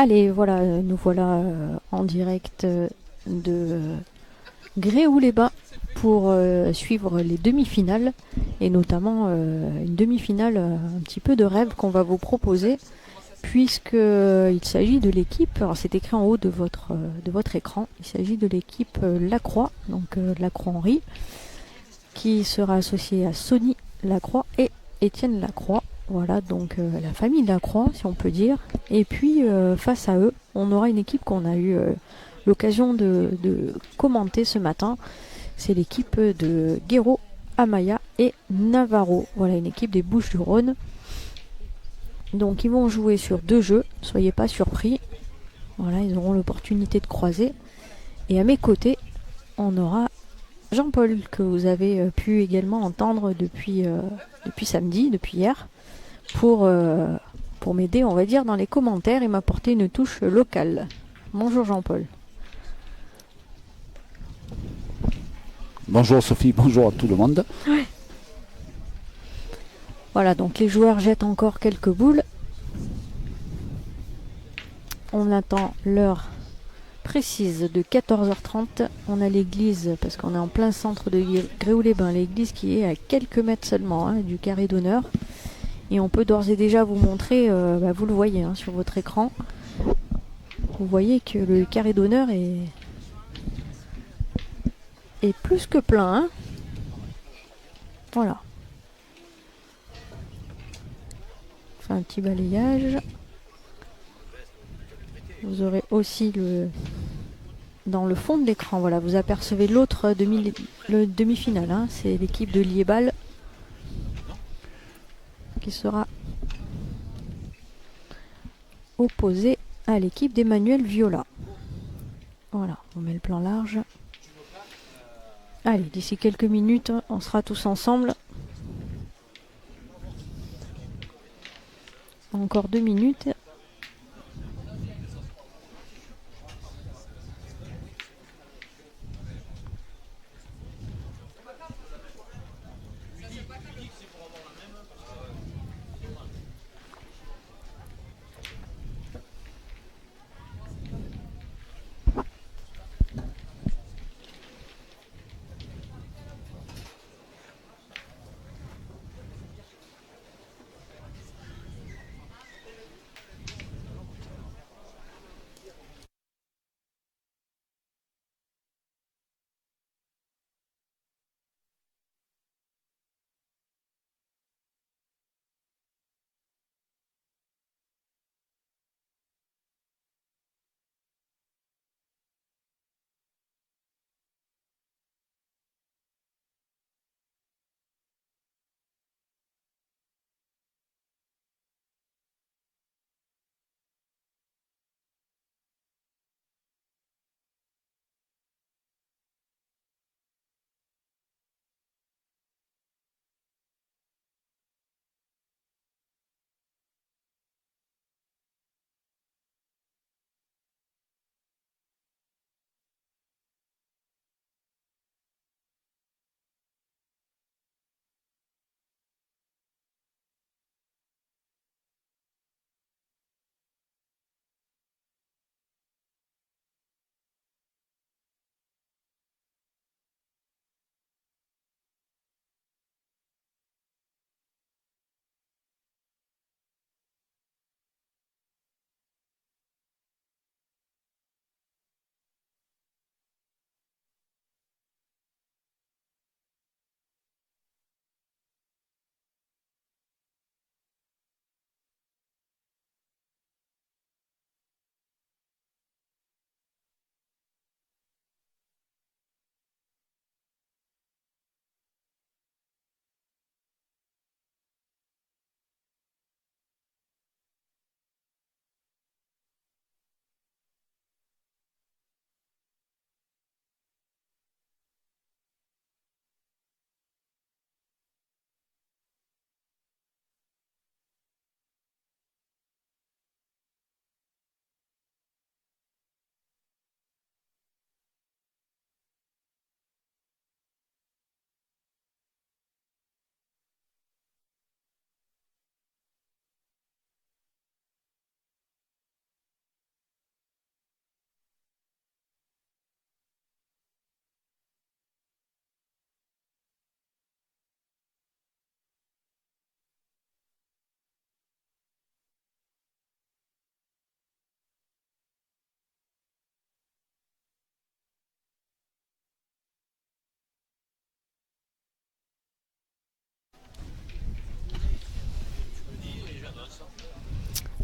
Allez, voilà, nous voilà en direct de Gréoux-les-Bains pour suivre les demi-finales et notamment une demi-finale un petit peu de rêve qu'on va vous proposer puisqu'il s'agit de l'équipe, alors c'est écrit en haut de votre écran, il s'agit de l'équipe Lacroix, donc Lacroix-Henri, qui sera associée à Sony Lacroix et Étienne Lacroix. Voilà, donc la famille Lacroix, si on peut dire. Et puis, face à eux, on aura une équipe qu'on a eu l'occasion de commenter ce matin. C'est l'équipe de Guéraud, Amaya et Navarro. Voilà, une équipe des Bouches-du-Rhône. Donc, ils vont jouer sur 2 jeux. Soyez pas surpris. Voilà, ils auront l'opportunité de croiser. Et à mes côtés, on aura Jean-Paul, que vous avez pu également entendre depuis samedi, depuis hier, pour m'aider, on va dire, dans les commentaires et m'apporter une touche locale. Bonjour Jean-Paul. Bonjour Sophie, bonjour à tout le monde. Voilà, donc les joueurs jettent encore quelques boules. On attend l'heure précise de 14h30. On a l'église, parce qu'on est en plein centre de Gréoux-les-Bains, l'église qui est à quelques mètres seulement du carré d'honneur. Et on peut d'ores et déjà vous montrer, vous le voyez sur votre écran, vous voyez que le carré d'honneur est plus que plein. Voilà. On fait un petit balayage. Vous aurez aussi dans le fond de l'écran, voilà, vous apercevez l'autre demi-finale. C'est l'équipe de Liébal qui sera opposée à l'équipe d'Emmanuel Viola. Voilà, on met le plan large. Allez, d'ici quelques minutes, on sera tous ensemble. Encore 2 minutes.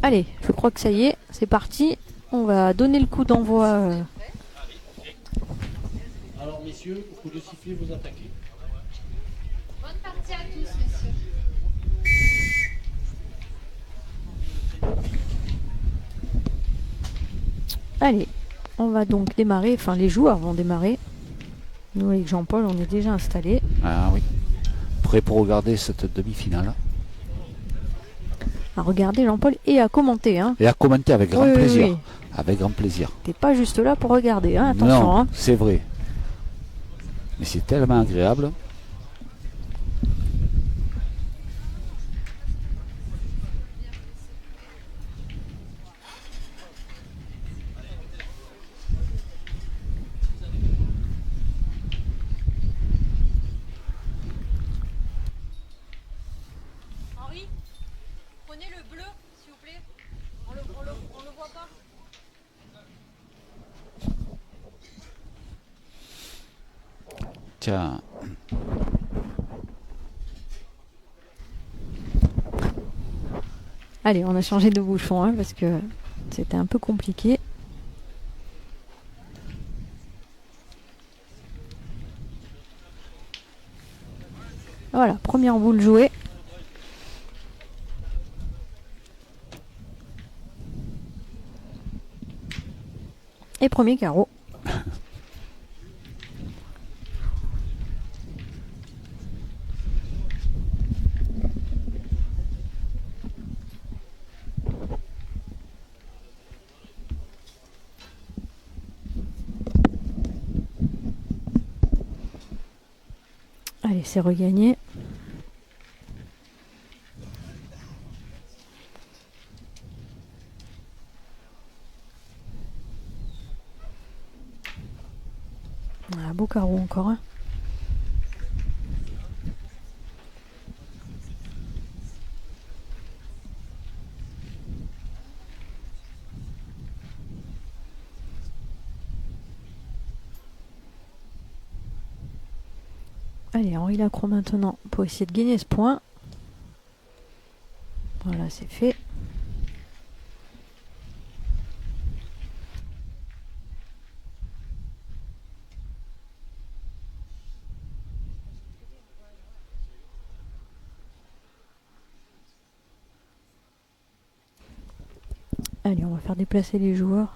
Allez, je crois que ça y est, c'est parti. On va donner le coup d'envoi. Alors messieurs, au coup de sifflet, vous attaquez. Bonne partie à tous, messieurs. Allez, on va donc démarrer, enfin les joueurs vont démarrer. Nous avec Jean-Paul, on est déjà installés. Ah oui. Prêt pour regarder cette demi-finale. À regarder Jean-Paul et à commenter. Hein. Et à commenter avec grand Oui, oui, plaisir. oui. Avec grand plaisir. T'es pas juste là pour regarder, hein, attention. Non, Hein. c'est vrai. Mais c'est tellement agréable. Henri, prenez le bleu, s'il vous plaît. On le voit pas. Tiens. Allez, on a changé de bouchon hein, parce que c'était un peu compliqué. Voilà, première boule jouée. Et premier carreau. Allez, c'est regagné. Ah, beau carreau encore. Hein. Allez, Henri Lacroix maintenant pour essayer de gagner ce point. Voilà, c'est fait. Allez, on va faire déplacer les joueurs.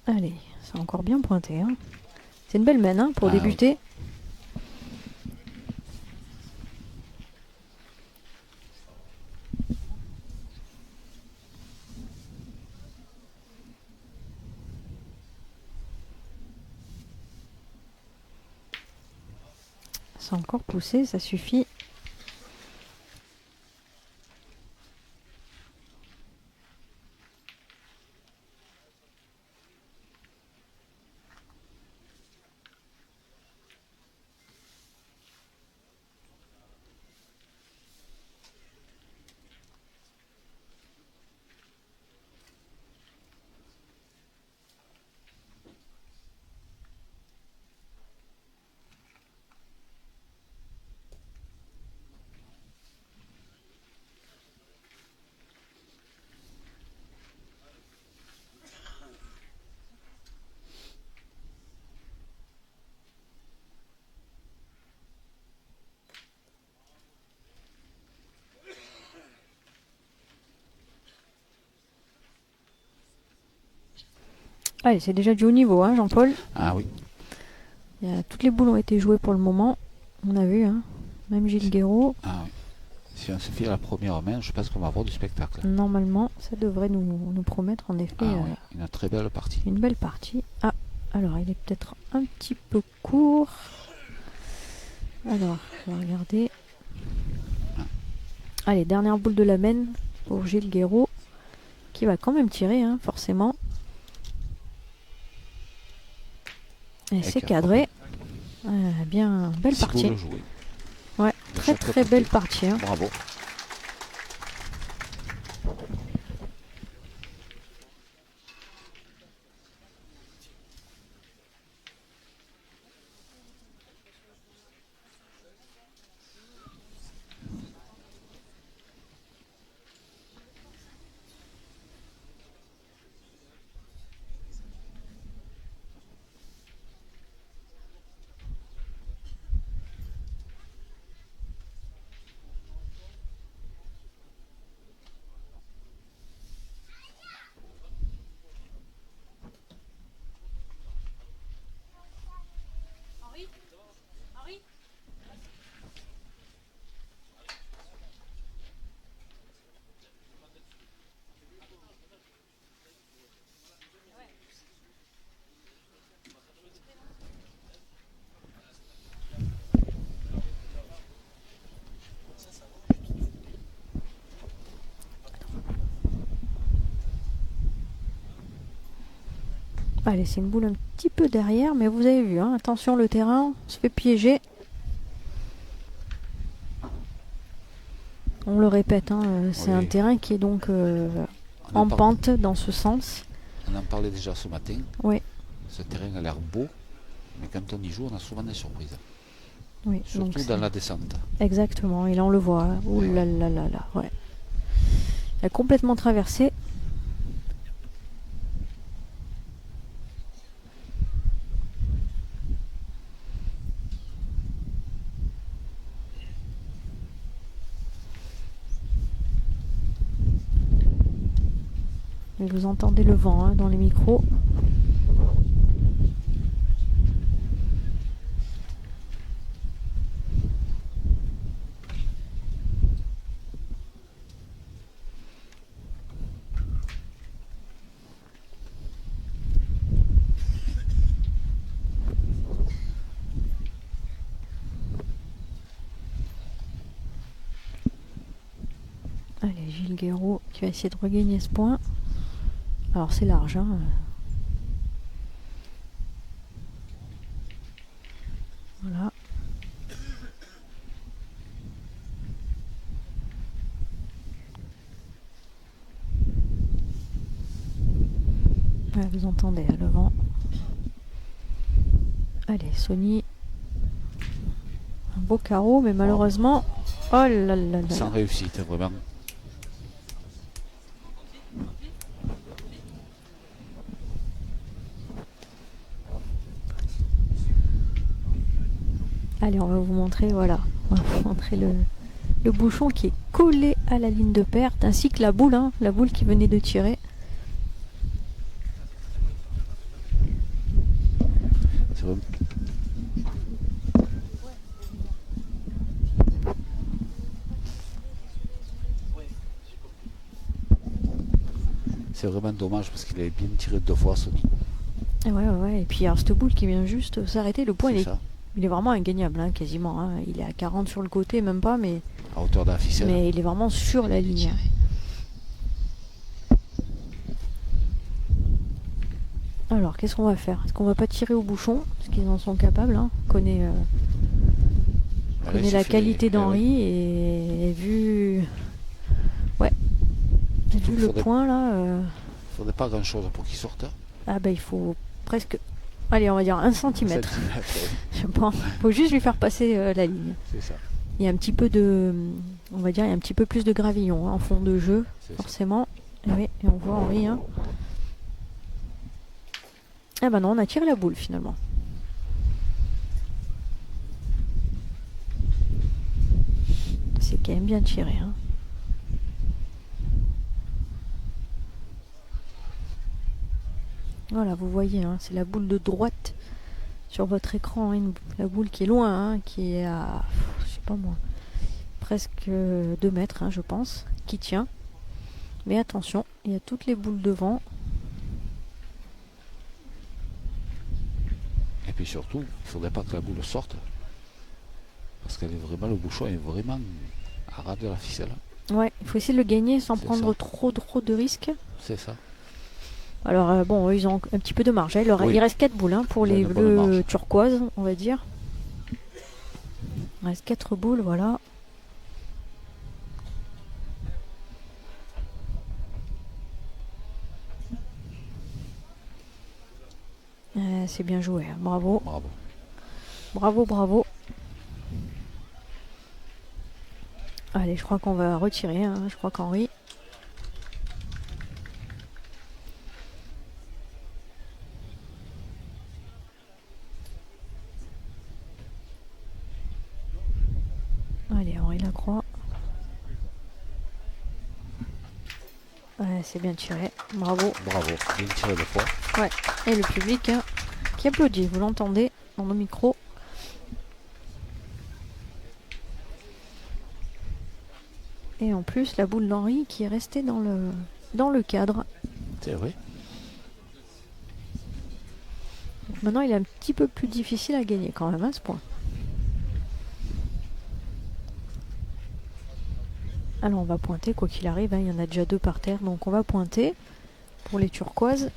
Allez, c'est encore bien pointé. Hein. C'est une belle mène hein, pour débuter. Oui. C'est encore poussé, ça suffit. Allez, c'est déjà du haut niveau, hein, Jean-Paul. Ah oui. Toutes les boules ont été jouées pour le moment. On a vu, hein. Même Gilles Guéraud. Ah oui. Si on se fie à la première main, je pense qu'on va avoir du spectacle. Normalement, ça devrait nous promettre en effet oui. Une très belle partie. Une belle partie. Ah, alors il est peut-être un petit peu court. Alors, on va regarder. Allez, dernière boule de la mène pour Gilles Guéraud, qui va quand même tirer, hein, forcément. Et c'est cadré. Bien, belle C'est beau partie. le jouer. Ouais, Le très château très est belle parti. partie. Hein. Bravo. Henri Henri Allez, c'est une boule un petit peu derrière, mais vous avez vu, hein, attention le terrain, on se fait piéger. On le répète, hein, c'est Oui. un terrain qui est donc On en en par- pente dans ce sens. On en parlait déjà ce matin. Oui, Ce terrain a l'air beau, mais quand on y joue, on a souvent des surprises. oui. Surtout donc dans c'est- la descente. Exactement, et là on le voit. Hein. Ouh là là là là, ouais. Il a complètement traversé. Et vous entendez le vent hein, dans les micros. Allez, Gilles Guéraud qui va essayer de regagner ce point. Alors c'est large. Hein. Voilà. Ouais, vous entendez le vent. Allez, Sony. Un beau carreau, mais malheureusement... Oh là là là là. Sans réussite, vraiment. Allez, on va vous montrer, voilà. On va vous montrer le bouchon qui est collé à la ligne de perte, ainsi que la boule, hein, la boule qui venait de tirer. C'est vraiment... C'est vraiment dommage parce qu'il avait bien tiré 2 fois, Sony. Et ouais, ouais, ouais. Et puis alors, cette boule qui vient juste s'arrêter, le point C'est il est, ça. il est vraiment ingagnable, hein, quasiment. Hein. Il est à 40 sur le côté, même pas, mais À hauteur de la ficelle. il est vraiment sur la ligne. Alors, qu'est-ce qu'on va faire? Est-ce qu'on va pas tirer au bouchon? Parce qu'ils en sont capables. Hein. On connaît, Là, il connaît la suffit qualité de- d'Henri et vu... Ouais. Surtout Vu qu'il le faudrait- point, là... faudrait pas grand chose pour qu'il sorte. Ah bah il faut presque... Allez, on va dire 1 centimètre. Je pense. Faut juste lui faire passer la ligne. C'est ça. Il y a un petit peu de... On va dire, il y a un petit peu plus de gravillon hein, en fond de jeu, C'est ça. forcément. Et oui, et on voit Henri. Hein. Ah bah non, on a tiré la boule finalement. C'est quand même bien tiré. Hein. Voilà, vous voyez, hein, c'est la boule de droite sur votre écran. Hein, la boule qui est loin, hein, qui est à, je sais pas moi, presque 2 mètres, hein, je pense, qui tient. Mais attention, il y a toutes les boules devant. Et puis surtout, il faudrait pas que la boule sorte. Parce qu'elle est vraiment, le bouchon est vraiment à ras de la ficelle. Ouais, il faut essayer de le gagner sans C'est prendre ça. trop de risques. C'est ça. Alors bon, eux, ils ont un petit peu de marge. Hein. Oui. Il reste 4 boules hein, pour Il y a les une bonne bleus marge. turquoises, on va dire. Il reste 4 boules, voilà. C'est bien joué, hein. Bravo. Bravo. Bravo, bravo. Allez, je crois qu'on va retirer. Hein. Je crois qu'Henri. Allez, Henri Lacroix. Ouais, c'est bien tiré. Bravo. Bravo. Bien tiré 2 fois. Ouais. Et le public hein, qui applaudit. Vous l'entendez dans nos micros. Et en plus, la boule d'Henri qui est restée dans le cadre. C'est vrai. Donc maintenant, il est un petit peu plus difficile à gagner quand même à ce point. Alors, on va pointer quoi qu'il arrive. Hein, il y en a déjà 2 par terre. Donc, on va pointer pour les turquoises.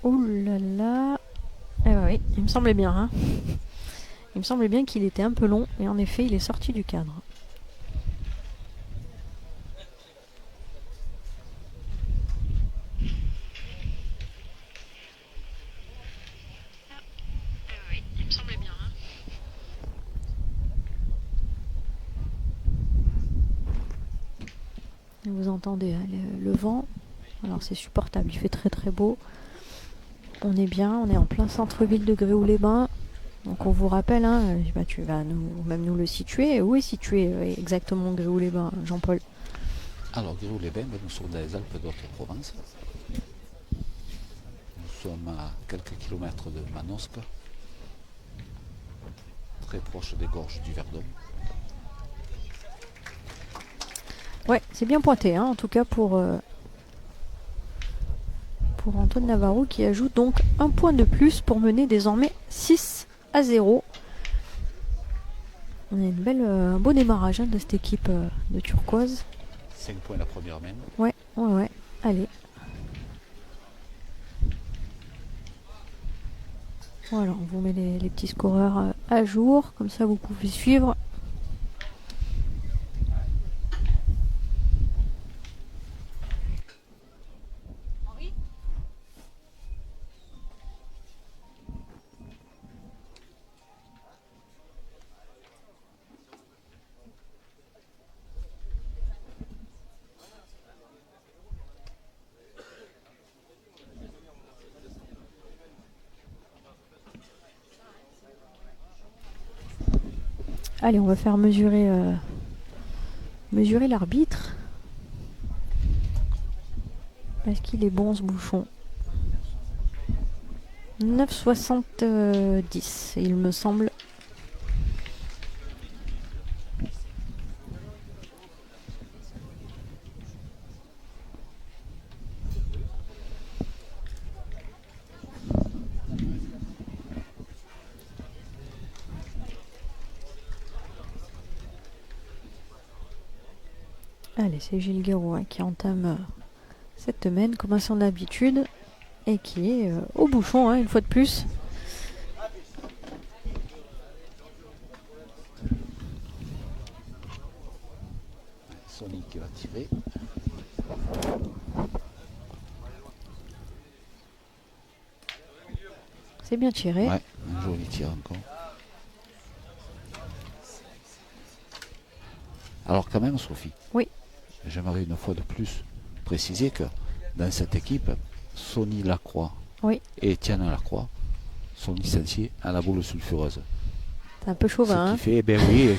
Ouh là là. Eh ben oui, il me semblait bien. Hein. Il me semblait bien qu'il était un peu long. Et en effet, il est sorti du cadre. Oui, il me semblait bien. Hein. Et vous entendez hein, le vent. Alors c'est supportable, il fait très beau. On est bien, on est en plein centre-ville de Gréoux-les-Bains. Donc on vous rappelle, hein, bah, tu vas même nous le situer. Où est situé exactement Gréoux-les-Bains, Jean-Paul? Alors, Gréoux-les-Bains, nous sommes dans les Alpes d'Haute-Provence. Nous sommes à quelques kilomètres de Manosque, très proche des gorges du Verdon. Ouais, c'est bien pointé, hein, en tout cas pour Antoine Navarro qui ajoute donc un point de plus pour mener désormais 6-0. On a un beau démarrage hein, de cette équipe de turquoise. 5 points la première main. Ouais. Allez. Voilà, on vous met les petits scoreurs à jour, comme ça vous pouvez suivre. Henri. Allez, on va faire mesurer l'arbitre. Est-ce qu'il est bon ce bouchon? 9,70 il me semble. Allez, c'est Gilles Guéraud hein, qui entame cette semaine comme à son habitude et qui est au bouchon hein, une fois de plus. Sony qui va tirer. C'est bien tiré. Ouais, un joli tir encore. Alors quand même, Sophie. Oui. J'aimerais une fois de plus préciser que dans cette équipe, Sony Lacroix Oui. et Étienne Lacroix sont licenciés à la boule sulfureuse. C'est un peu chauvin. Ce Hein. qui fait, ben oui,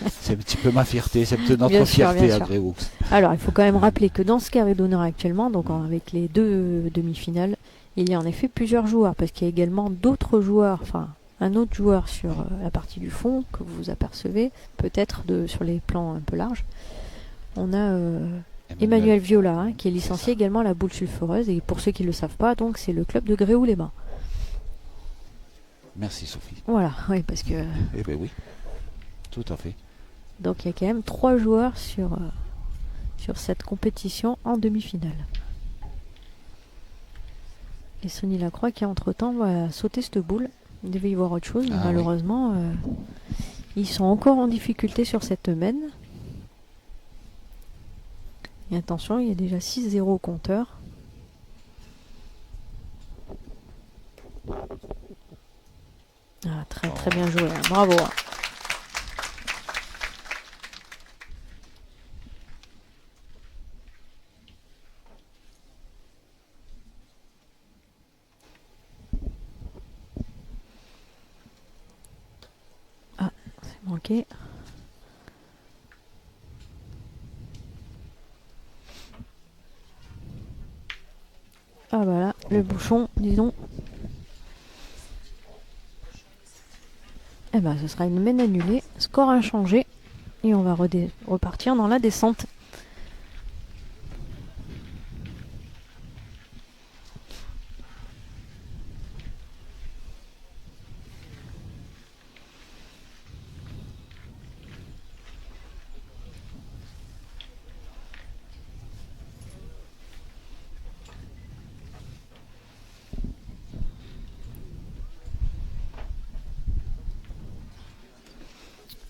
c'est un petit peu ma fierté, c'est un peu notre Bien sûr, fierté bien à sûr. Gréoux. Alors, il faut quand même rappeler que dans ce carré d'honneur actuellement, donc avec les 2 demi-finales, il y a en effet plusieurs joueurs, parce qu'il y a également d'autres joueurs, enfin un autre joueur sur la partie du fond que vous apercevez, peut-être sur les plans un peu larges. On a Emmanuel Viola, hein, qui est licencié également à la boule sulfureuse. Et pour ceux qui ne le savent pas, donc c'est le club de Gréoux-les-Bains. Merci Sophie. Voilà, oui, parce que... Eh bien oui, tout à fait. Donc il y a quand même 3 joueurs sur cette compétition en demi-finale. Et Sonny Lacroix qui entre-temps va sauter cette boule. Il devait y voir autre chose, mais malheureusement, ils sont encore en difficulté sur cette mène. Et attention, il y a déjà 6-0 au compteur. Ah, très très bien joué, hein. Bravo. Hein. Ah, c'est manqué. Ah voilà, le bouchon, disons. Eh ben, ce sera une mène annulée, score inchangé, et on va repartir dans la descente.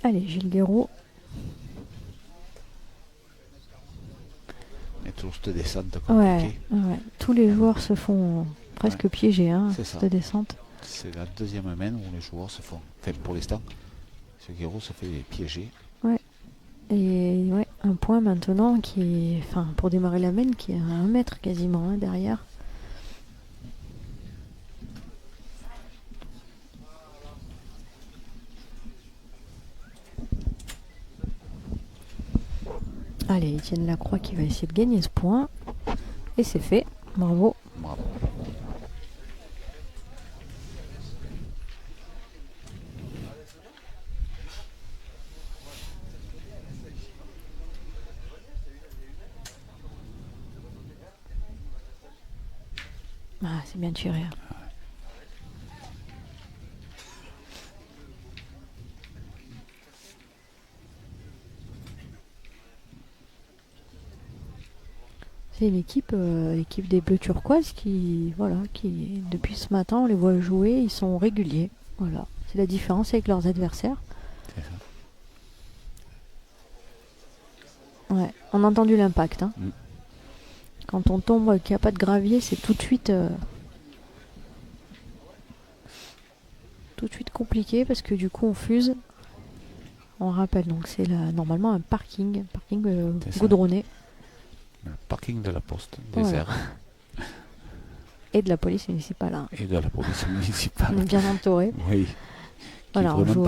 Allez, Gilles Guéraud. Et toujours cette descente compliquée. Ouais. Tous les joueurs se font presque piéger, hein, cette descente. C'est la deuxième mène où les joueurs se font, enfin pour l'instant, ce Guéraud se fait piéger. Ouais. Et ouais, un point maintenant qui est, enfin, pour démarrer la mène, qui est à 1 mètre quasiment, hein, derrière. Allez, Étienne Lacroix qui va essayer de gagner ce point. Et c'est fait. Bravo. Bravo. Ah, c'est bien tiré. Hein. C'est l'équipe des Bleus turquoises qui, depuis ce matin, on les voit jouer, ils sont réguliers. Voilà, c'est la différence avec leurs adversaires. C'est ça. Ouais, on a entendu l'impact. Hein. Quand on tombe qu'il n'y a pas de gravier, c'est tout de suite compliqué parce que du coup on fuse. On rappelle, donc c'est normalement un parking goudronné. Le parking de la poste, désert. Voilà. Et de la police municipale. Hein. Et de la police municipale. On est bien entouré. Oui. Voilà, on joue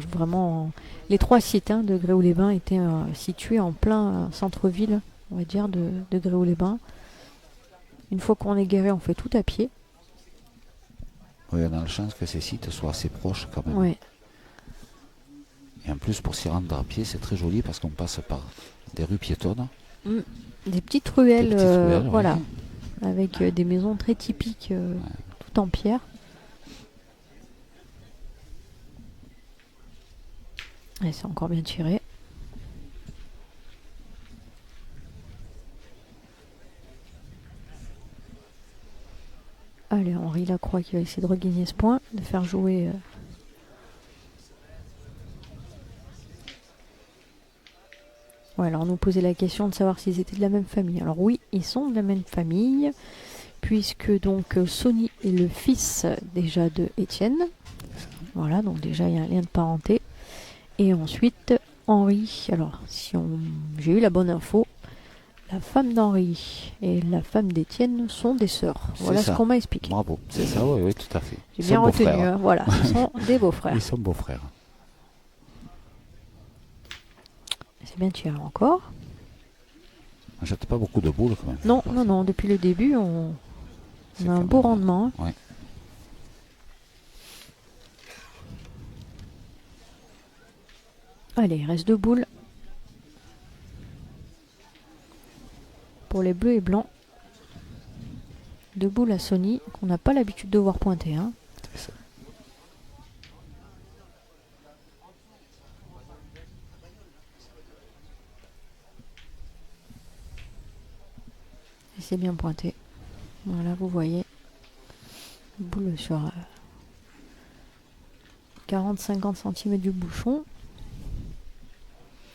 vraiment. Les 3 sites, hein, de Gréoux-les-Bains étaient situés en plein centre-ville, on va dire, de Gréoux-les-Bains. Une fois qu'on est guéri, on fait tout à pied. Oui, on a la chance que ces sites soient assez proches quand même. Ouais. Et en plus, pour s'y rendre à pied, c'est très joli parce qu'on passe par des rues piétonnes. Des petites ruelles, voilà, ouais. avec des maisons très typiques, tout en pierre. Et c'est encore bien tiré. Allez, Henri Lacroix qui va essayer de regagner ce point, de faire jouer... Ouais, alors on nous posait la question de savoir s'ils étaient de la même famille. Alors oui, ils sont de la même famille, puisque donc Sonny est le fils déjà de Étienne. Voilà, donc déjà il y a un lien de parenté. Et ensuite, Henri, alors j'ai eu la bonne info, la femme d'Henri et la femme d'Étienne sont des sœurs. Voilà ce qu'on m'a expliqué. Bravo, c'est ça, oui, tout à fait. J'ai bien retenu, hein, voilà, ce sont des beaux-frères. Ils sont beaux-frères. C'est bien tiré encore. On jette pas beaucoup de boules quand même. Non, depuis le début, on a un beau rendement. Ouais. Allez, il reste 2 boules. pour les bleus et blancs. Deux boules à Sony qu'on n'a pas l'habitude de voir pointer. Hein. C'est ça. Et c'est bien pointé. Voilà, vous voyez. Boule sur 40-50 cm du bouchon.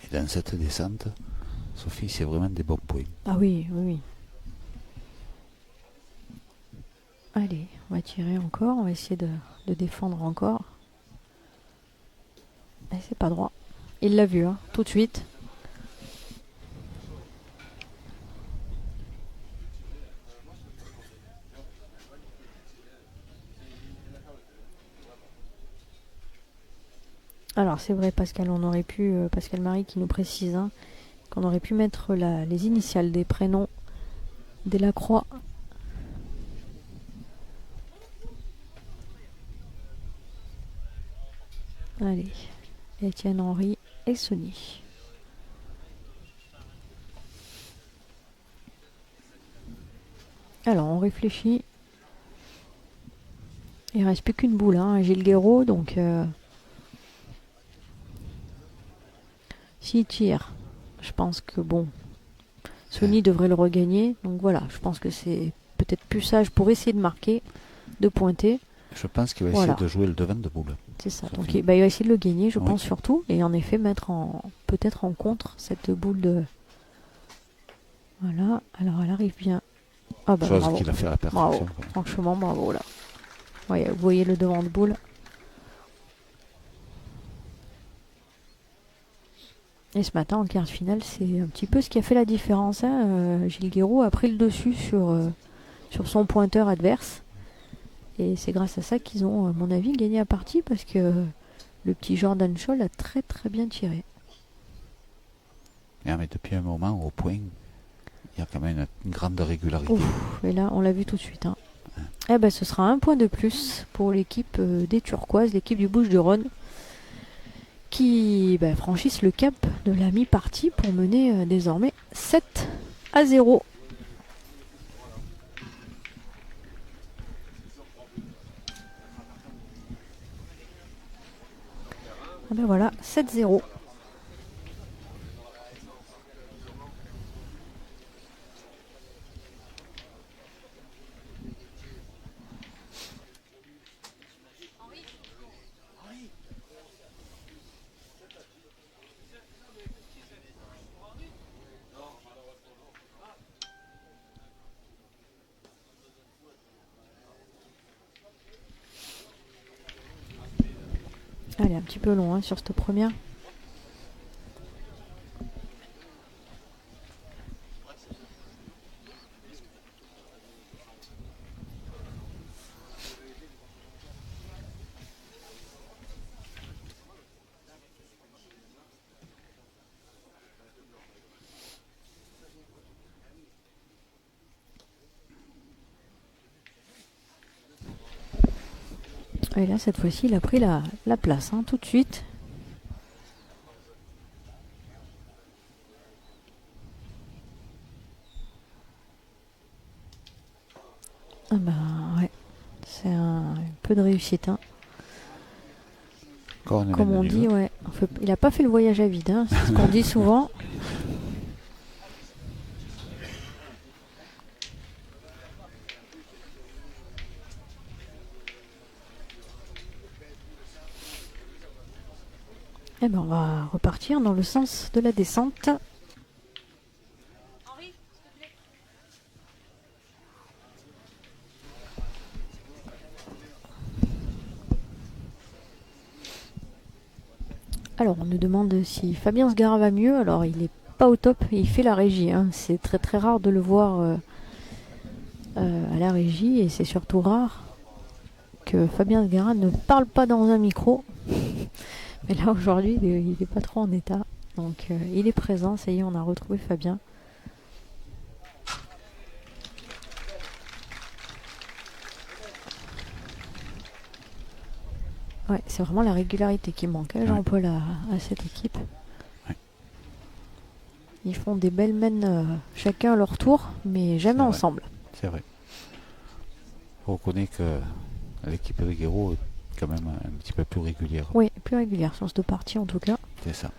Et dans cette descente, Sophie, c'est vraiment des bons points. Ah oui, oui, oui. Allez, on va tirer encore. On va essayer de défendre encore. Et c'est pas droit. Il l'a vu, hein, tout de suite. Alors c'est vrai Pascal, on aurait pu, Pascal Marie qui nous précise, hein, qu'on aurait pu mettre les initiales des prénoms Delacroix. Allez, Étienne Henry et Sony. Alors on réfléchit. Il reste plus qu'une boule, hein, Gilles Guéraud, donc s'il tire, je pense que bon, Sony devrait le regagner. Donc voilà, je pense que c'est peut-être plus sage pour essayer de marquer, de pointer. Je pense qu'il va Voilà. essayer de jouer le devant de boule. C'est ça. Sophie. Donc il va essayer de le gagner, je Oui. pense surtout, et en effet mettre peut-être en contre cette boule de. Voilà. Alors elle arrive bien. Ah bah Chose bravo. qu'il a fait à la Bravo. perfection. quoi. Franchement, bravo là. Ouais, vous voyez le devant de boule. Et ce matin, en quart de finale, c'est un petit peu ce qui a fait la différence. Hein. Gilles Guéraud a pris le dessus sur son pointeur adverse. Et c'est grâce à ça qu'ils ont, à mon avis, gagné la partie, parce que le petit Jordan Scholl a très très bien tiré. Mais depuis un moment, au point, il y a quand même une grande régularité. Ouf, et là, on l'a vu tout de suite. Hein. Eh ben, ce sera un point de plus pour l'équipe des Turquoises, l'équipe du Bouches-du-Rhône, qui franchissent le cap de la mi-partie pour mener désormais 7-0. Ah ben voilà, 7-0. Elle est un petit peu long, hein, sur cette première. Et là, cette fois-ci, il a pris la place, hein, tout de suite. Ah bah ouais, c'est un peu de réussite. Hein. Encore une Comme on dit, ouais. Il n'a pas fait le voyage à vide, hein, c'est ce qu'on dit souvent. Eh ben, on va repartir dans le sens de la descente. Henri, s'il te plaît. Alors, on nous demande si Fabien Sgara va mieux. Alors, il n'est pas au top, il fait la régie. Hein. C'est très très rare de le voir à la régie, et c'est surtout rare que Fabien Sgara ne parle pas dans un micro. Mais là, aujourd'hui, il n'est pas trop en état. Donc, il est présent. Ça y est, on a retrouvé Fabien. Ouais, c'est vraiment la régularité qui manque, hein, Jean-Paul, à cette équipe. Ouais. Ils font des belles mènes chacun à leur tour, mais jamais C'est vrai. ensemble. C'est vrai. On reconnaît que l'équipe de Guéraud est quand même un petit peu plus régulière. Oui, plus régulière sur ces deux parties en tout cas. C'est ça.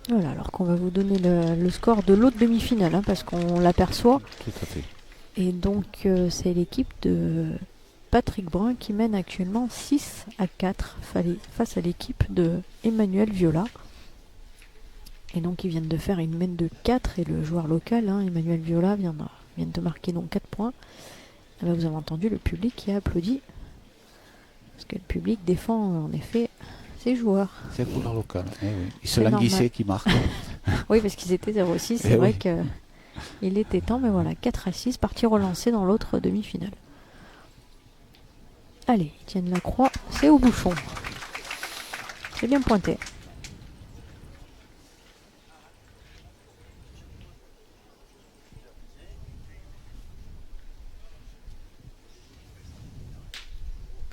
Voilà, alors qu'on va vous donner le score de l'autre demi-finale, hein, parce qu'on l'aperçoit. Tout à fait. Et donc, c'est l'équipe de Patrick Brun qui mène actuellement 6-4 face à l'équipe de Emmanuel Viola. Et donc, ils viennent de faire une mène de 4 et le joueur local, hein, Emmanuel Viola, vient de marquer donc 4 points. Et là, vous avez entendu le public qui a applaudi. Parce que le public défend en effet ses joueurs. C'est le couleur locale. Eh oui. Il se C'est languissait normal. qui marque. Oui, parce qu'ils étaient 0-6, c'est Eh vrai oui. que il était temps, mais voilà, 4-6, partie relancée dans l'autre demi-finale. Allez, ils tiennent la croix, c'est au bouchon. C'est bien pointé.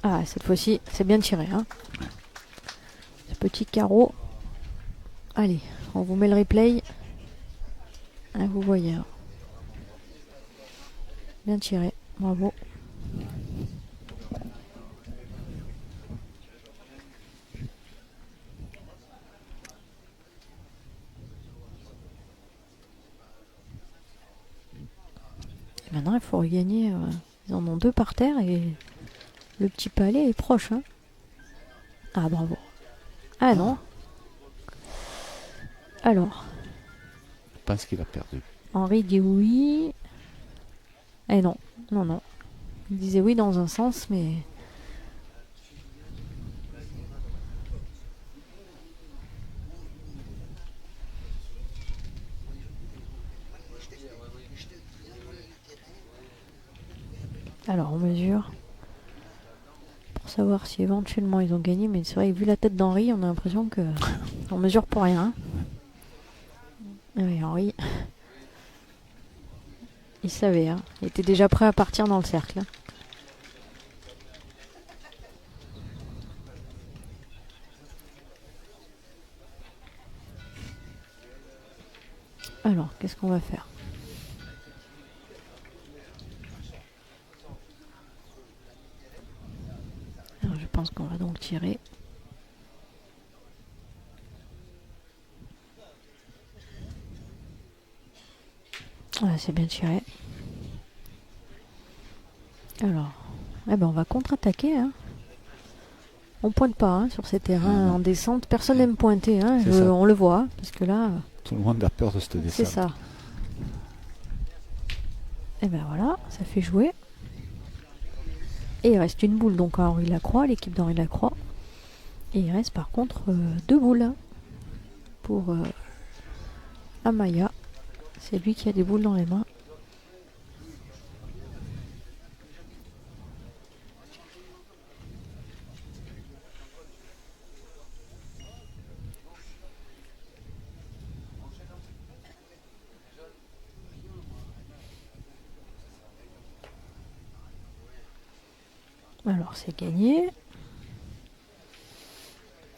Ah, cette fois-ci, c'est bien tiré, hein. Ce petit carreau. Allez, on vous met le replay. Ah, vous voyez. Hein. Bien tiré, bravo. Et maintenant, il faut regagner. Ils en ont 2 par terre et le petit palais est proche. Hein. Ah, bravo. Ah non. Alors, Je pense qu'il a perdu. Henri dit oui. Eh non, non, non. Il disait oui dans un sens, mais... Alors, on mesure. Pour savoir si éventuellement ils ont gagné, mais c'est vrai que vu la tête d'Henri, on a l'impression que... on mesure pour rien. Hein. Oui, Henri... Il savait, hein. Il était déjà prêt à partir dans le cercle. Hein. Alors, qu'est-ce qu'on va faire? Alors, je pense qu'on va donc tirer. Voilà, c'est bien tiré. Alors, eh ben on va contre-attaquer. Hein. On pointe pas hein, sur ces terrains en descente. Personne n'aime pointer. Hein. On le voit. Parce que là, Tout le monde a peur de cette descente. c'est ça. Et ben voilà, ça fait jouer. Et il reste une boule donc à Henri Lacroix, l'équipe d'Henri Lacroix. Et il reste par contre 2 boules hein, pour Amaya. C'est lui qui a des boules dans les mains. Alors c'est gagné.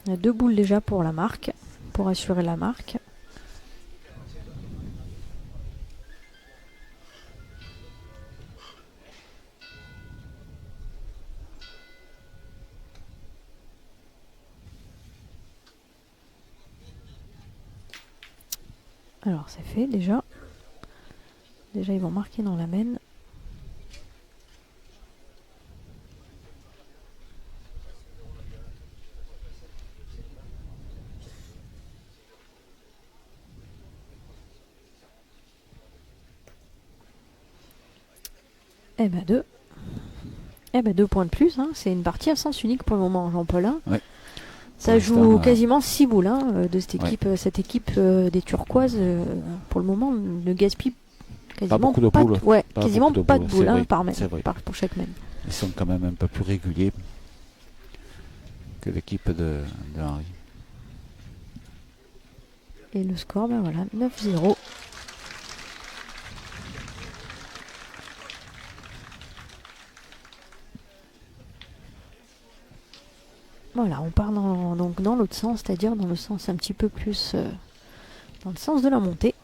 Il y a 2 boules déjà pour la marque, pour assurer la marque. Alors c'est fait déjà. Déjà ils vont marquer dans la mène. Eh ben 2. Eh ben 2 points de plus. Hein. C'est une partie à sens unique pour le moment, Jean-Paulin. Ouais. Ça Pour joue l'instant, quasiment 6 boules hein, de cette équipe. Cette équipe des Turquoises, pour le moment, ne gaspille quasiment beaucoup de boules. ouais, Pas quasiment beaucoup de pas de boules, boules c'est hein, vrai, par mène, c'est vrai. pour chaque mène. Ils sont quand même un peu plus réguliers. que l'équipe de Henri. Et le score, ben voilà, 9-0. Voilà, on part donc dans l'autre sens, c'est-à-dire dans le sens un petit peu plus dans le sens de la montée.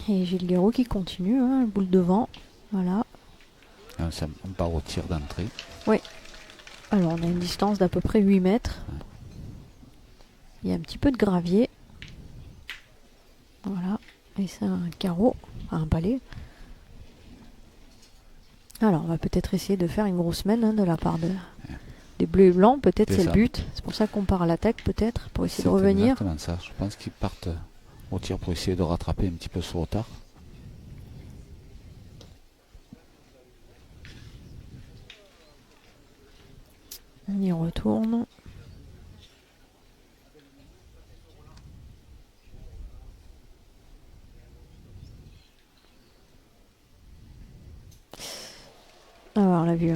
Et Gilles Guéraud qui continue, hein, boule devant. Voilà. On part au tir d'entrée. Oui. Alors on a une distance d'à peu près 8 mètres. Il y a un petit peu de gravier. Voilà. Et c'est un carreau, un palais. Alors on va peut-être essayer de faire une grosse mène, hein, de la part des bleus et blancs. Peut-être c'est le but. C'est pour ça qu'on part à l'attaque peut-être, pour essayer de revenir. Exactement ça. Je pense qu'ils partent au tir pour essayer de rattraper un petit peu ce retard. On y retourne. Alors la vue.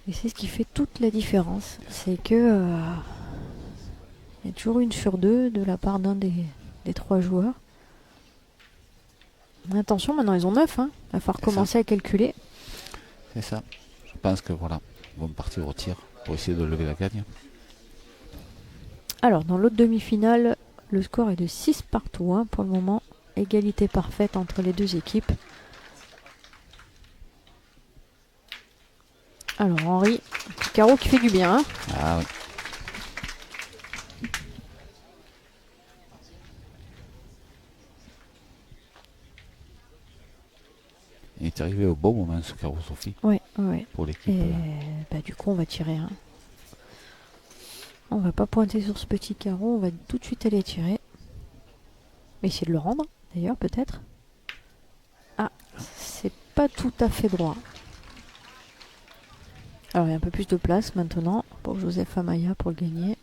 Et c'est ce qui fait toute la différence. C'est que il y a toujours une sur deux de la part d'un des trois joueurs. Attention, maintenant ils ont 9. Hein. Il va falloir commencer à calculer. C'est ça. Je pense que voilà, ils vont partir au tir pour essayer de lever la gagne. Alors dans l'autre demi-finale, le score est de 6 partout, hein, pour le moment. Égalité parfaite entre les deux équipes. Alors Henri, petit carreau qui fait du bien. Hein. Ah oui. Il est arrivé au bon moment ce carreau, Sophie. Oui, oui. Pour l'équipe. Et bah, du coup on va tirer. Hein. On va pas pointer sur ce petit carreau, on va tout de suite aller tirer. Essayer de le rendre, d'ailleurs, peut-être. Ah, c'est pas tout à fait droit. Alors il y a un peu plus de place maintenant pour Joseph Amaya pour le gagner.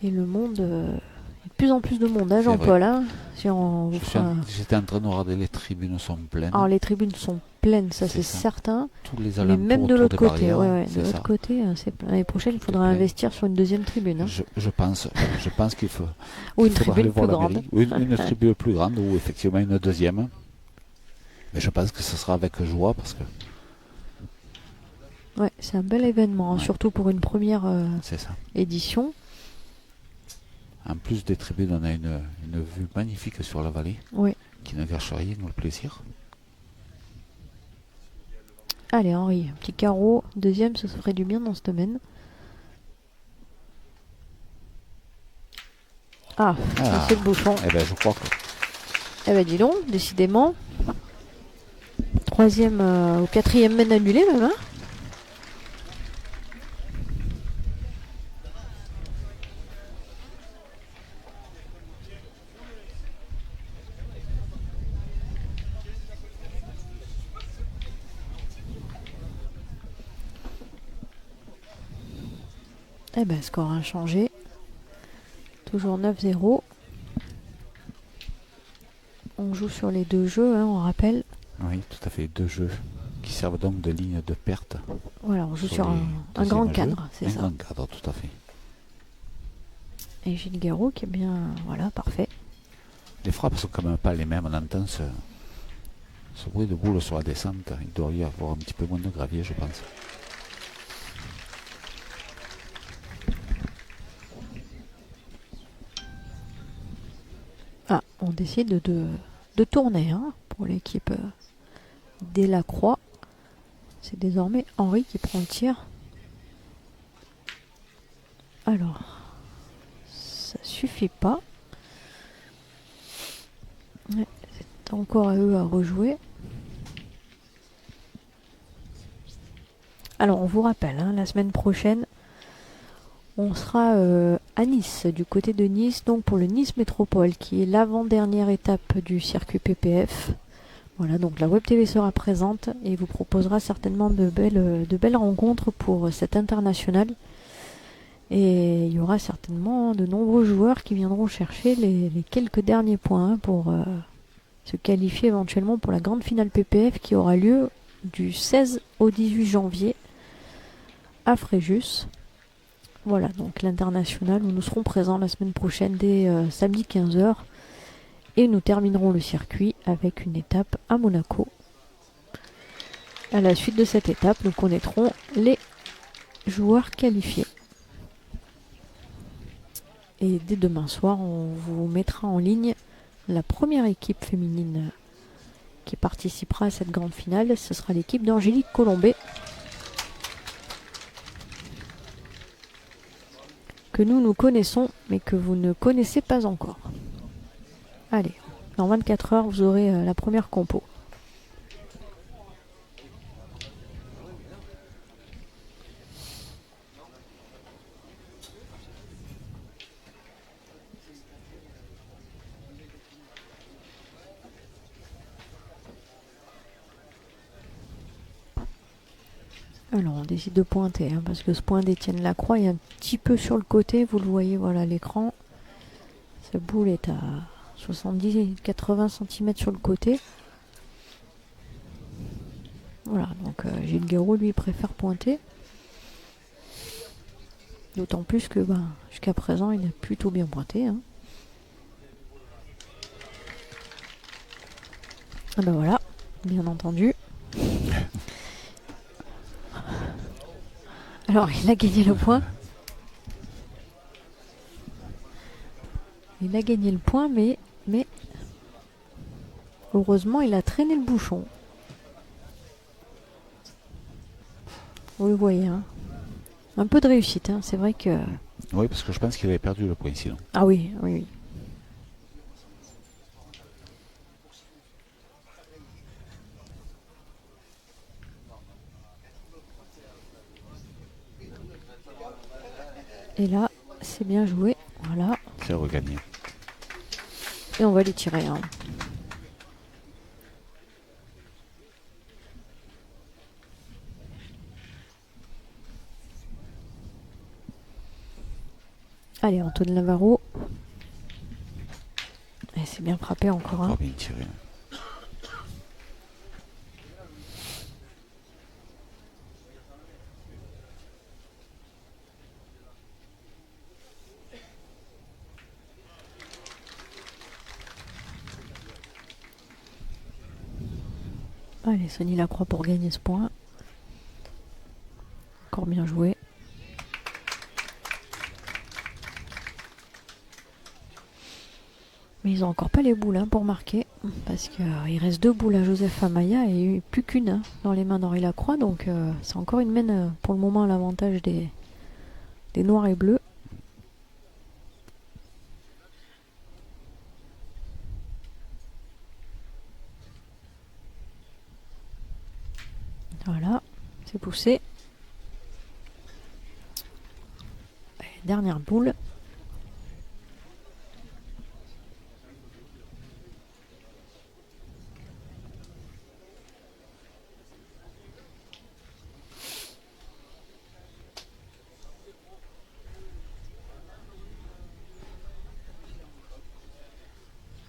Et le monde, il y a de plus en plus de monde, hein, Jean-Paul. Hein, si j'étais en train de regarder, les tribunes sont pleines. Alors les tribunes sont pleines, ça c'est certain. Tous les mais même de l'autre côté, de l'autre côté, l'année prochaine, il faudra investir sur une deuxième tribune. Hein. Je pense qu'il faut. Ou une tribune plus grande. Une tribune plus grande ou effectivement une deuxième. Mais je pense que ce sera avec joie parce que. Ouais, c'est un bel événement, hein, surtout pour une première édition. En plus des tribunes, on a une vue magnifique sur la vallée, qui ne gâche rien, le plaisir. Allez Henri, un petit carreau, deuxième, ça se ferait du bien dans ce domaine. Ah, c'est le bouchon. Eh ben je crois que... Eh ben dis donc, décidément. Troisième ou quatrième mène annulée même, hein. Eh ben, score inchangé. Toujours 9-0. On joue sur les deux jeux, hein, on rappelle. Oui, tout à fait. Deux jeux qui servent donc de ligne de perte. Voilà, on joue sur un grand cadre, c'est ça. Un grand cadre, tout à fait. Et Gilles Guéraud qui est bien... Voilà, parfait. Les frappes sont quand même pas les mêmes. On entend ce bruit de boule sur la descente. Il doit y avoir un petit peu moins de gravier, je pense. Ah, on décide de tourner, hein, pour l'équipe Delacroix. C'est désormais Henri qui prend le tir. Alors, ça suffit pas. Ouais, c'est encore à eux à rejouer. Alors, on vous rappelle, hein, la semaine prochaine, on sera à Nice, du côté de Nice, donc pour le Nice Métropole, qui est l'avant-dernière étape du circuit PPF. Voilà, donc la Web TV sera présente et vous proposera certainement de belles rencontres pour cet international. Et il y aura certainement de nombreux joueurs qui viendront chercher les quelques derniers points pour se qualifier éventuellement pour la grande finale PPF qui aura lieu du 16 au 18 janvier à Fréjus. Voilà, donc l'international où nous serons présents la semaine prochaine dès samedi 15h. Et nous terminerons le circuit avec une étape à Monaco. À la suite de cette étape, nous connaîtrons les joueurs qualifiés. Et dès demain soir, on vous mettra en ligne la première équipe féminine qui participera à cette grande finale. Ce sera l'équipe d'Angélique Colombet, que nous connaissons, mais que vous ne connaissez pas encore. Allez, dans 24 heures, vous aurez la première compo. Alors on décide de pointer, hein, parce que ce point d'Étienne Lacroix est un petit peu sur le côté, vous le voyez, voilà à l'écran. Sa boule est à 70-80 cm sur le côté. Voilà, donc Gilles Guéraud, lui, préfère pointer. D'autant plus que jusqu'à présent, il a plutôt bien pointé. Hein. Ah ben voilà, bien entendu. Alors, il a gagné le point. Il a gagné le point, mais heureusement, il a traîné le bouchon. Vous le voyez, hein. Un peu de réussite, hein. C'est vrai que... Oui, parce que je pense qu'il avait perdu le point sinon. Ah oui, oui, oui. Et là, c'est bien joué. Voilà. C'est regagné. Et on va les tirer. Hein. Allez, Antoine Navarro. Et c'est bien frappé encore. Hein. Oh, bien tiré. Allez, Sonny Lacroix pour gagner ce point. Encore bien joué. Mais ils n'ont encore pas les boules hein, pour marquer. Parce qu'il reste 2 boules à Joseph Amaya et plus qu'une hein, dans les mains d'Henri Lacroix. Donc c'est encore une mène pour le moment à l'avantage des noirs et bleus. Voilà, c'est poussé. Allez, dernière boule.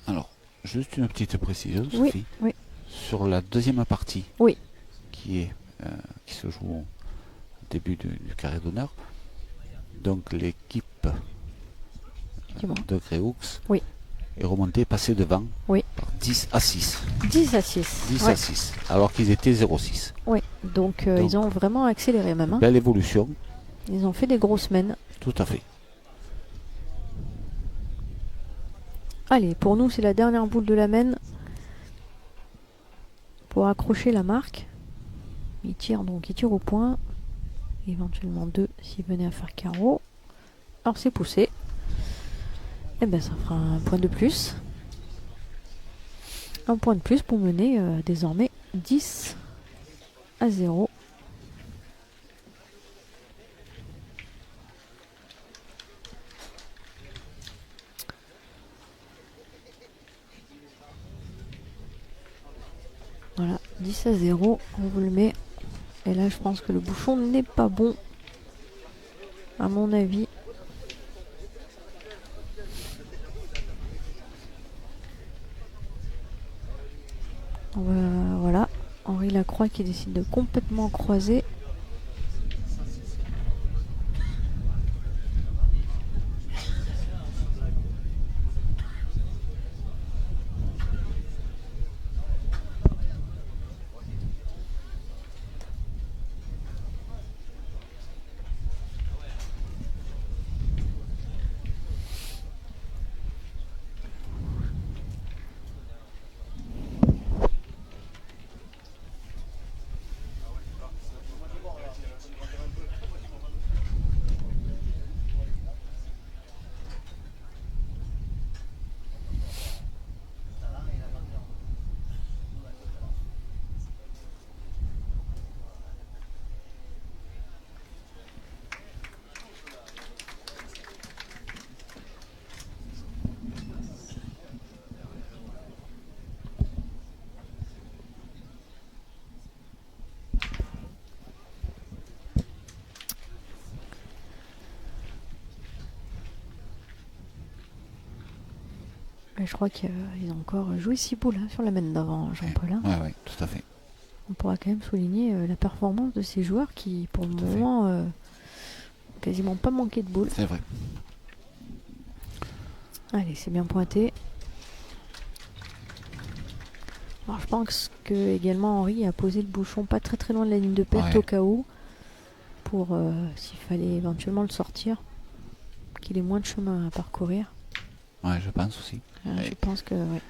Alors, juste une petite précision, Oui, Sophie. oui. Sur la deuxième partie, Oui. qui se joue au début du carré d'honneur, donc l'équipe de Gréoux oui. est remontée, passée devant Oui. par 10 à 6. 10 à 6. 10 ouais. à 6, alors qu'ils étaient 0,6. Oui, donc ils ont vraiment accéléré même. Hein. Belle évolution. Ils ont fait des grosses semaines. Tout à fait. Allez, pour nous, c'est la dernière boule de la mène pour accrocher la marque. Il tire au point. Éventuellement 2 s'il venait à faire carreau. Alors c'est poussé. Et bien ça fera un point de plus. Un point de plus pour mener désormais 10 à 0. Voilà, 10 à 0, on vous le met. Et là, je pense que le bouchon n'est pas bon. à mon avis. Voilà, Henri Lacroix qui décide de complètement croiser. Et je crois qu'ils ont encore joué 6 boules sur la main d'avant, Jean-Paul. Oui, tout à fait. On pourra quand même souligner la performance de ces joueurs qui, pour le moment, quasiment pas manqué de boules. C'est vrai. Allez, c'est bien pointé. Alors je pense que également Henri a posé le bouchon pas très très loin de la ligne de perte au cas où, pour s'il fallait éventuellement le sortir, qu'il ait moins de chemin à parcourir. Ouais, je pense aussi. Je pense que ouais.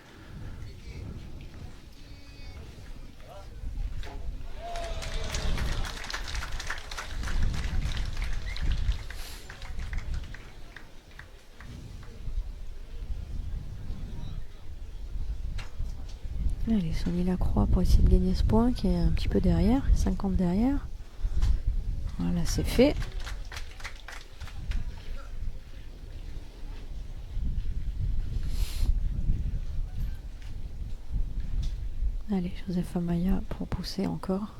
Allez, Sonny Lacroix pour essayer de gagner ce point qui est un petit peu derrière, 50 derrière. Voilà, c'est fait. Allez, Joseph Amaya pour pousser encore.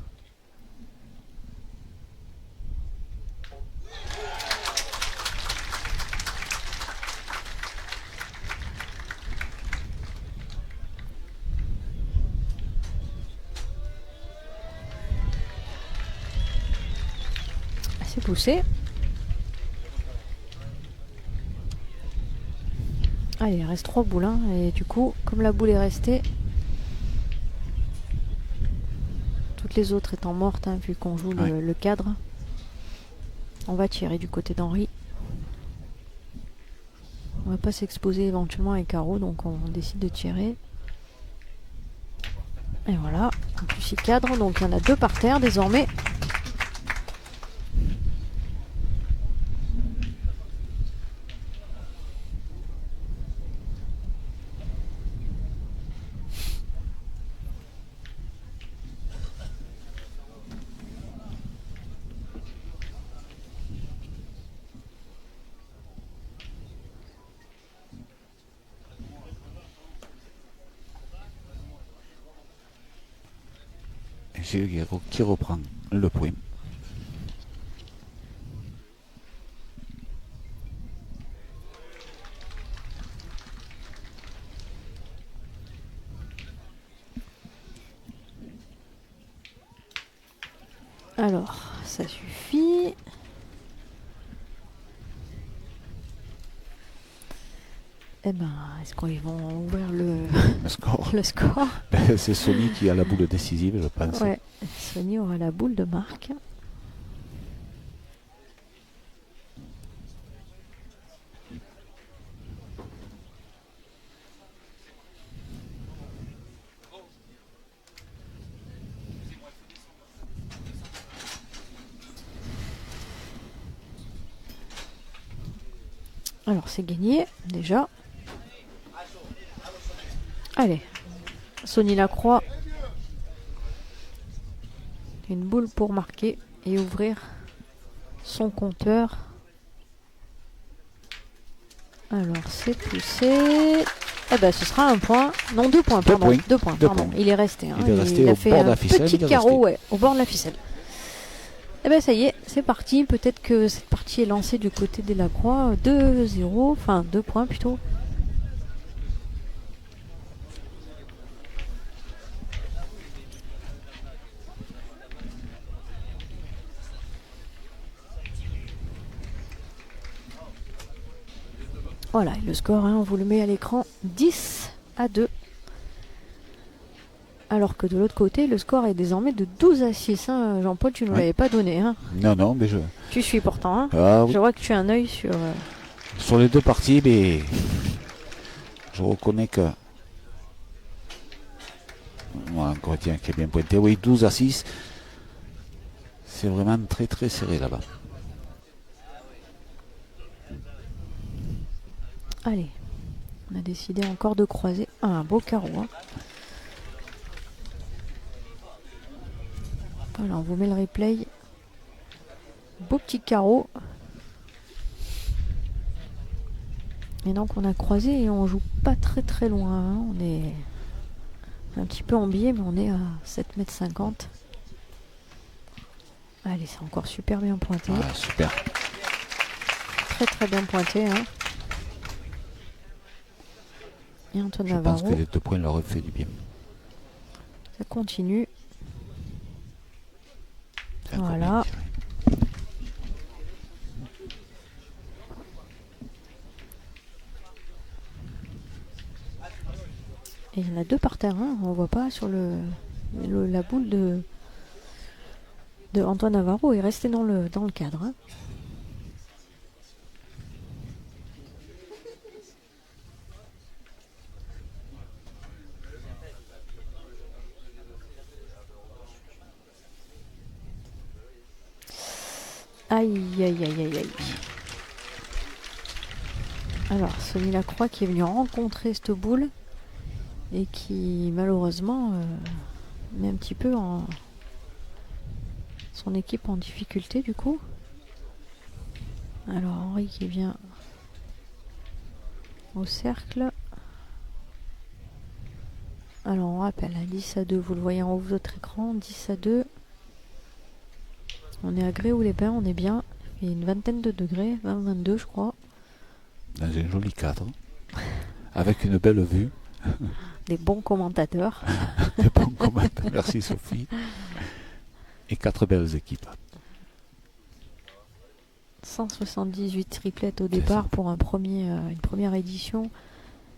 C'est poussé. Allez, il reste 3 boules. Hein, et du coup, comme la boule est restée, toutes les autres étant mortes, hein, vu qu'on joue le cadre, on va tirer du côté d'Henri. On va pas s'exposer éventuellement à un carreau, donc on décide de tirer. Et voilà, en plus il cadre, donc il y en a 2 par terre désormais. Gilles Guéraud qui reprend le point. Alors, ça suffit. Eh ben, est-ce qu'ils vont ouvrir le score, le score? C'est Sonny qui a la boule décisive, je pense. Ouais, Sonny aura la boule de marque. Alors, c'est gagné, déjà. Allez, Sonny Lacroix. Une boule pour marquer et ouvrir son compteur. Alors, c'est poussé. Eh ben, ce sera un point. Non, 2 points, pardon. 2 points, pardon. Il est resté. Hein. Il est resté a au fait bord de un la ficelle. petit carreau, ouais, au bord de la ficelle. Eh ben ça y est, c'est parti. Peut-être que cette partie est lancée du côté des Lacroix. 2-0, enfin 2 points plutôt. Voilà, et le score, hein, on vous le met à l'écran, 10-2. Alors que de l'autre côté, le score est désormais de 12-6. Hein. Jean-Paul, tu ne nous Ouais. l'avais pas donné. Hein. Non, mais je... Tu suis pourtant. Hein. Ah, oui. Je vois que tu as un œil sur... Sur les deux parties, mais je reconnais que... Voilà, un Corétien qui est bien pointé. Oui, 12-6. C'est vraiment très très serré là-bas. Allez, on a décidé encore de croiser. Ah, un beau carreau. Hein. Voilà, on vous met le replay. Beau petit carreau. Et donc on a croisé et on joue pas très très loin. Hein. On est un petit peu en biais, mais on est à 7,50 m. Allez, c'est encore super bien pointé. Ah, super. Très très bien pointé. Hein. Et Antoine Je Navarro, pense que les 2 points leur ont fait du bien. ça continue. C'est encore Voilà. bien tiré. Et il y en a 2 par terre. Hein. On voit pas sur la boule de Antoine Navarro est resté dans le cadre. Hein. Aïe, aïe, aïe, aïe, aïe. Alors, Sonny Lacroix qui est venu rencontrer cette boule et qui, malheureusement, met un petit peu son équipe en difficulté, du coup. Alors, Henri qui vient au cercle. Alors, on rappelle, à 10-2, vous le voyez en haut de votre écran, 10-2. On est à Gré-ou-les-Bains, on est bien. Il y a une vingtaine de degrés, 20-22 je crois. Dans un joli cadre. Avec une belle vue. Des bons commentateurs. De bons commentaires. Merci Sophie. Et 4 belles équipes. 178 triplettes au départ pour une première édition.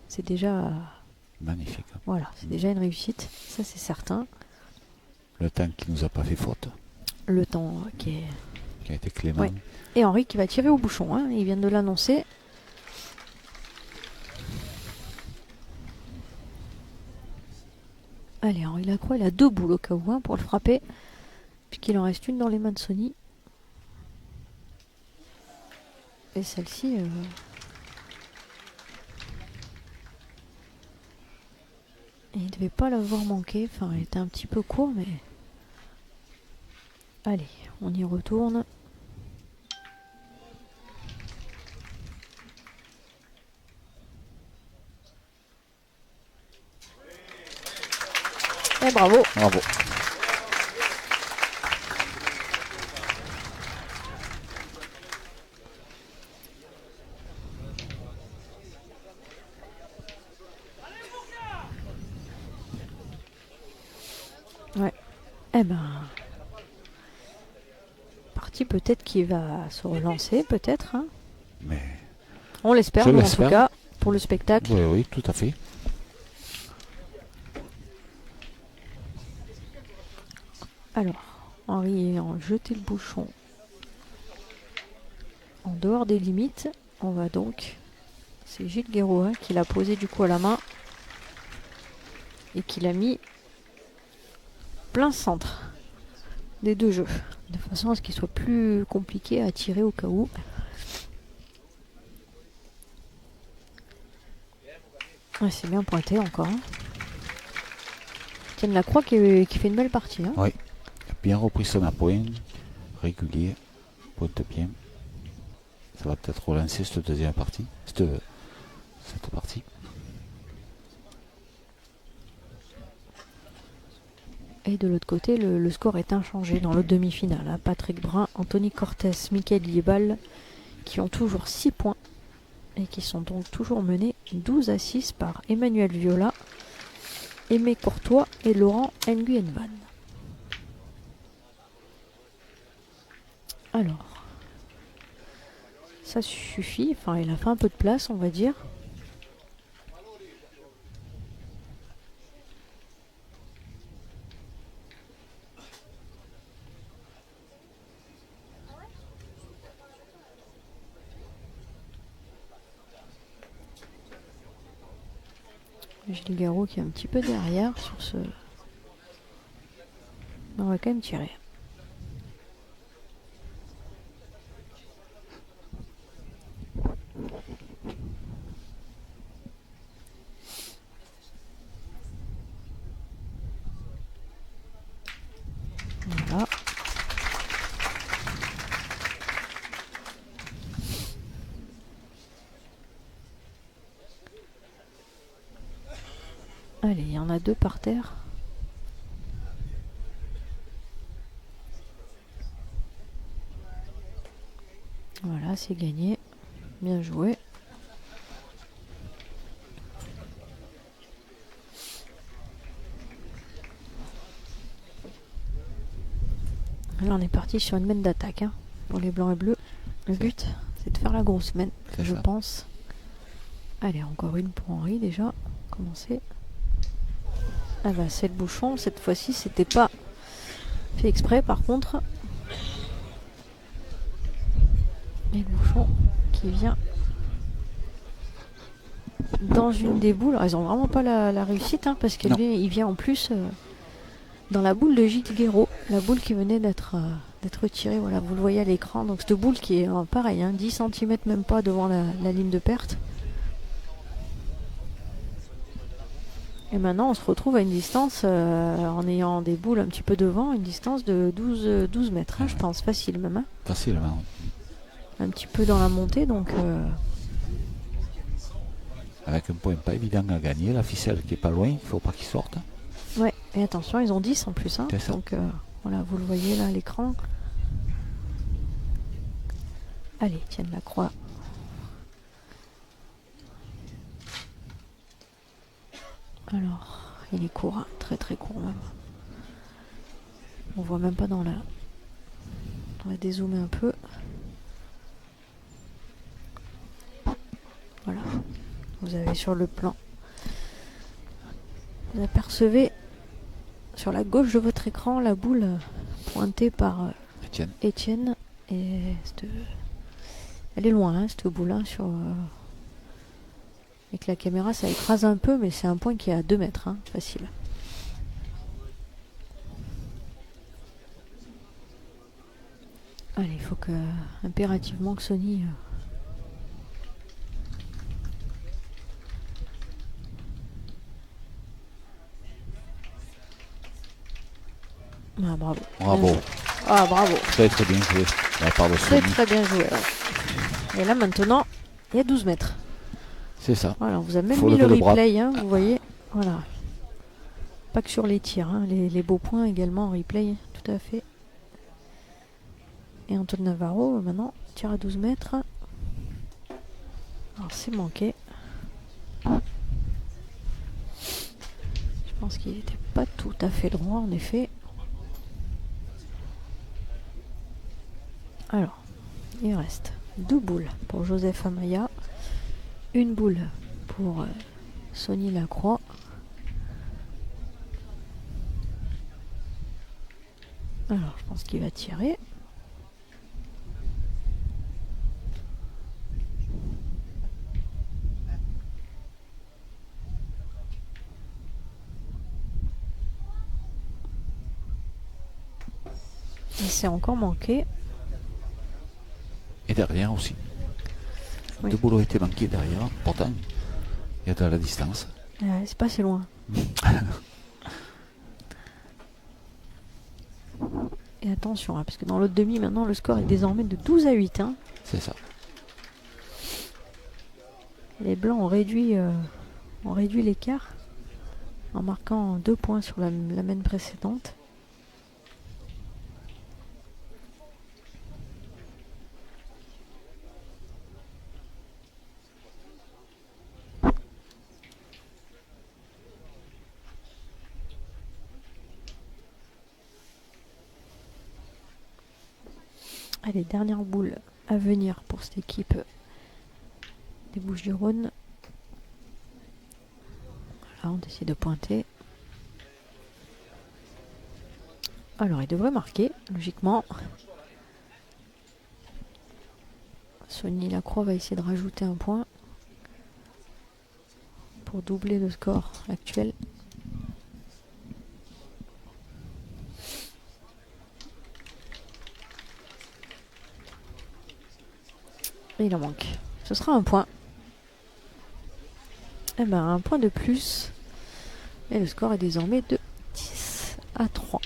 C'est déjà... Magnifique. Voilà, c'est déjà une réussite. Ça, c'est certain. Le temps qui nous a pas fait faute. Le temps qui a été clément. Ouais. Et Henri qui va tirer au bouchon. Hein. Il vient de l'annoncer. Allez, Henri Lacroix, il a 2 boules au cas où pour le frapper. Puisqu'il en reste une dans les mains de Sonny. Et celle-ci... il ne devait pas l'avoir manqué. Enfin, il était un petit peu court, mais... Allez, on y retourne. Et bravo. Bravo. Ouais. Eh ben... Partie peut-être qui va se relancer, peut-être. Hein. Mais... On l'espère, Je nous, en l'espère. tout cas, pour le spectacle. Oui, oui, tout à fait. Alors, Henri ayant jeté le bouchon en dehors des limites, on va donc... C'est Gilles Guéroua qui l'a posé du coup à la main et qui l'a mis plein centre des 2 jeux, de façon à ce qu'il soit plus compliqué à tirer au cas où. Ouais, c'est bien pointé encore. Hein. Tiens, Lacroix qui fait une belle partie. Hein. Oui. Il a bien repris son appoint. Régulier. Pointe bien. Ça va peut-être relancer cette deuxième partie. Cette partie. Et de l'autre côté, le score est inchangé dans l'autre demi-finale. Hein. Patrick Brun, Anthony Cortés, Michael Liebal, qui ont toujours 6 points et qui sont donc toujours menés 12-6 par Emmanuel Viola, Aimé Courtois et Laurent Nguyen-Van. Alors, ça suffit, enfin il a fait un peu de place on va dire. Gilles Garraud qui est un petit peu derrière sur ce... On va quand même tirer. Voilà. Allez, il y en a 2 par terre. Voilà, c'est gagné. Bien joué. Là, on est parti sur une mène d'attaque hein, pour les blancs et bleus. Le but, c'est de faire la grosse mène, je pense. Allez, encore une pour Henri déjà. Commencer. Ah bah, c'est le bouchon. Cette fois-ci, c'était pas fait exprès par contre. Et le bouchon qui vient dans une des boules. Alors, ils ont vraiment pas la réussite hein, parce qu'il vient en plus dans la boule de Gilles Guéraud, la boule qui venait d'être tirée. Voilà, vous le voyez à l'écran. Donc cette boule qui est pareil, hein, 10 cm même pas devant la ligne de perte. Et maintenant on se retrouve à une distance, en ayant des boules un petit peu devant, une distance de 12 mètres, hein, je pense, facile même. Hein. Facilement. Un petit peu dans la montée, donc... Avec un point pas évident à gagner, la ficelle qui est pas loin, il faut pas qu'il sorte. Ouais, et attention, ils ont 10 en plus. Hein, ça. donc voilà, vous le voyez là à l'écran. Allez, tienne la croix. Alors, il est court, hein, très très court même. On voit même pas dans la... On va dézoomer un peu. Voilà. Vous avez sur le plan. Vous apercevez sur la gauche de votre écran la boule pointée par Étienne. Et elle est loin, hein, cette boule. Hein, avec la caméra, ça écrase un peu, mais c'est un point qui est à 2 mètres. Hein, facile. Allez, il faut impérativement que Sony... Ah, bravo. Bravo. Ah, bravo. Très très bien joué. Très bien joué. Alors. Et là maintenant, il y a 12 mètres. C'est ça. Voilà, on vous a même mis le replay, hein, vous voyez. Voilà. Pas que sur les tirs, hein, les beaux points également en replay, tout à fait. Et Antoine Navarro, maintenant, tire à 12 mètres. Alors c'est manqué. Je pense qu'il n'était pas tout à fait droit, en effet. Alors, il reste 2 boules pour Joseph Amaya, une boule pour Sony Lacroix. Alors, je pense qu'il va tirer. Et c'est encore manqué. Et derrière aussi. Oui. 2 boules ont été manquées derrière. Pourtant, il y a de la distance. C'est pas assez loin. Et attention, hein, parce que dans l'autre demi, maintenant, le score est désormais de 12-8. Hein. C'est ça. Les blancs ont réduit l'écart. en marquant 2 points sur la main précédente. Allez, dernière boule à venir pour cette équipe des Bouches-du-Rhône. Là, on décide de pointer. Alors, il devrait marquer, logiquement. Sonny Lacroix va essayer de rajouter un point pour doubler le score actuel. Et il en manque. Ce sera un point. Eh ben, un point de plus. Et le score est désormais de 10-3.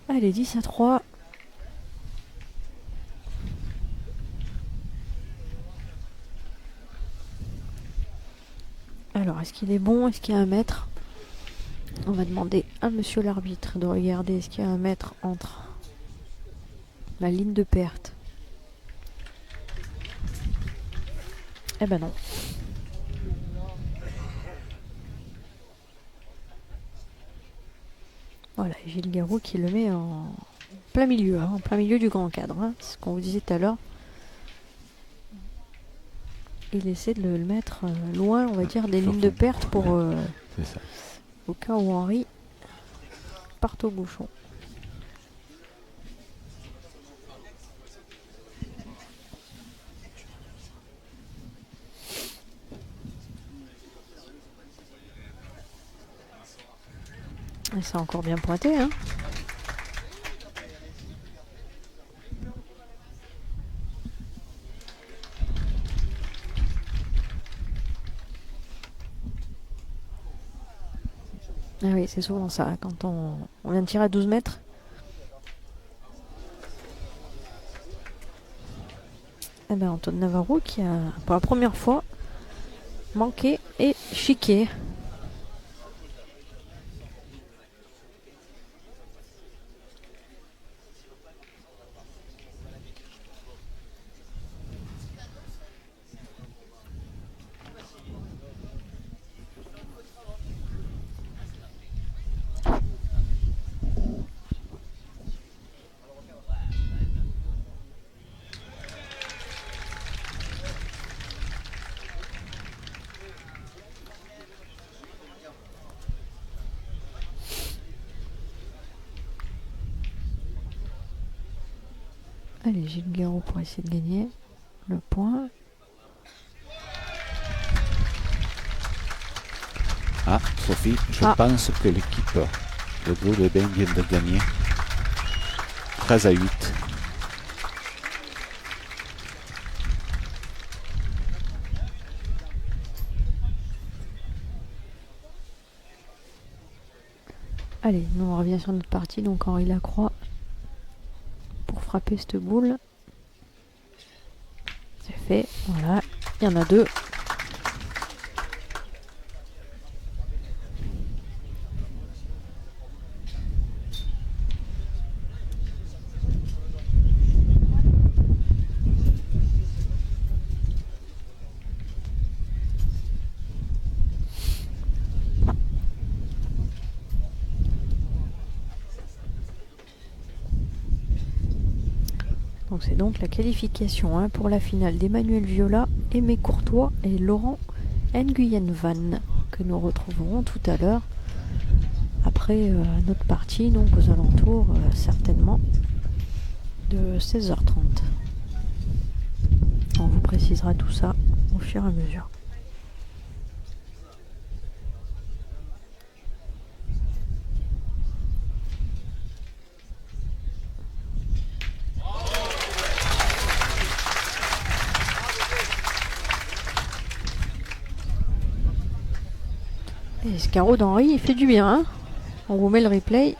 Allez, 10-3. Alors, est-ce qu'il est bon? Est-ce qu'il y a un mètre? On va demander à monsieur l'arbitre de regarder est-ce qu'il y a un mètre entre la ligne de perte. Eh ben non. Voilà, Gilles Garou qui le met en plein milieu, en plein milieu du grand cadre. Hein. C'est ce qu'on vous disait tout à l'heure. Il essaie de le mettre loin, on va dire, des lignes de perte pour C'est ça. au cas où Henri parte au bouchon. Et c'est encore bien pointé, hein. Ah oui, c'est souvent ça, quand on vient de tirer à 12 mètres. Eh ben Antoine Navarro qui a, pour la première fois, manqué et chiqué. Allez, Gilles Garou pour essayer de gagner le point. Ah, Sophie, je pense que l'équipe de Bleu de Bain vient de gagner 13-8. Allez, nous on revient sur notre partie, donc Henri Lacroix pour frapper cette boule. C'est fait, voilà, il y en a deux. Donc c'est donc la qualification pour la finale d'Emmanuel Viola, Aimé Courtois et Laurent Nguyen Van que nous retrouverons tout à l'heure après notre partie, donc aux alentours certainement de 16h30. On vous précisera tout ça au fur et à mesure. Et ce carreau d'Henri, il fait du bien. Hein, on vous met le replay.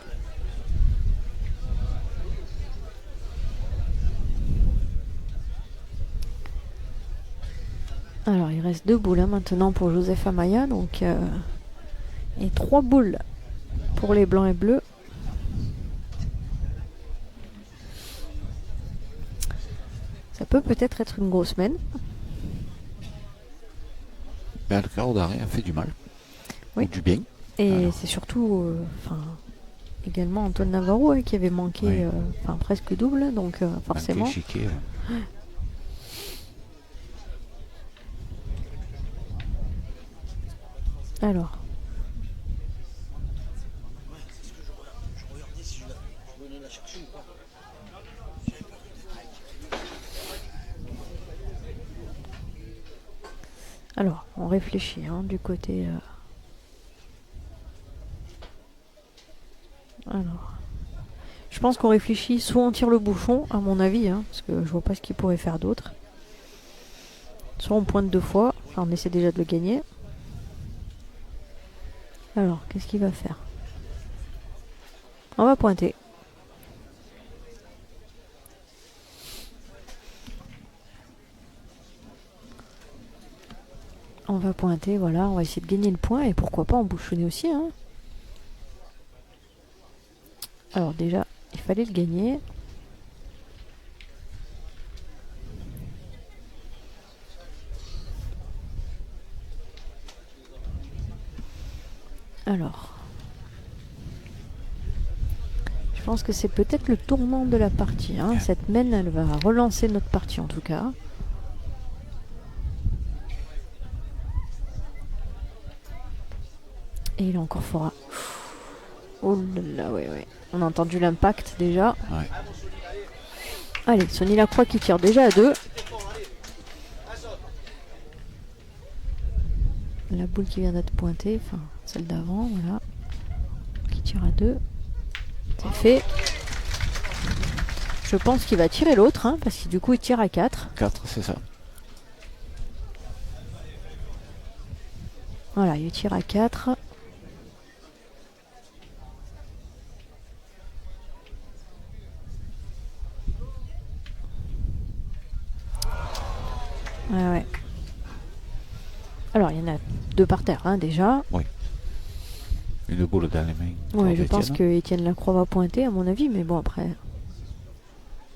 Alors, il reste 2 boules hein, maintenant pour Joseph Amaya. Donc, et 3 boules pour les blancs et bleus. Ça peut peut-être être une grosse semaine. Ben, le carreau d'arrêt a fait du mal. Oui. Ou du bien. Et Alors. c'est surtout également Antoine Navarro hein, qui avait manqué Oui. presque double. Donc, forcément. Échiquier, Alors. Alors, on réfléchit hein, du côté. Alors, je pense qu'on réfléchit soit on tire le bouchon, à mon avis, hein, parce que je vois pas ce qu'il pourrait faire d'autre. Soit on pointe 2 fois, enfin, on essaie déjà de le gagner. Alors, qu'est-ce qu'il va faire? On va pointer. On va pointer, voilà, on va essayer de gagner le point et pourquoi pas en bouchonner aussi. Hein. Alors déjà, il fallait le gagner. Alors, je pense que c'est peut-être le tournant de la partie. Hein. Cette mène, elle va relancer notre partie en tout cas. Et il est encore fort. Oh là là, ouais. On a entendu l'impact déjà. Ouais. Allez, Sonny Lacroix qui tire déjà à 2. La boule qui vient d'être pointée, enfin celle d'avant, voilà. Qui tire à 2. C'est fait. Je pense qu'il va tirer l'autre, hein, parce que du coup il tire à 4. 4, c'est ça. Voilà, il tire à 4. Ouais. Alors, il y en a 2 par terre, hein, déjà. Oui. Une boule dans les mains. Oui, je pense que Étienne Lacroix va pointer, à mon avis, mais bon, après...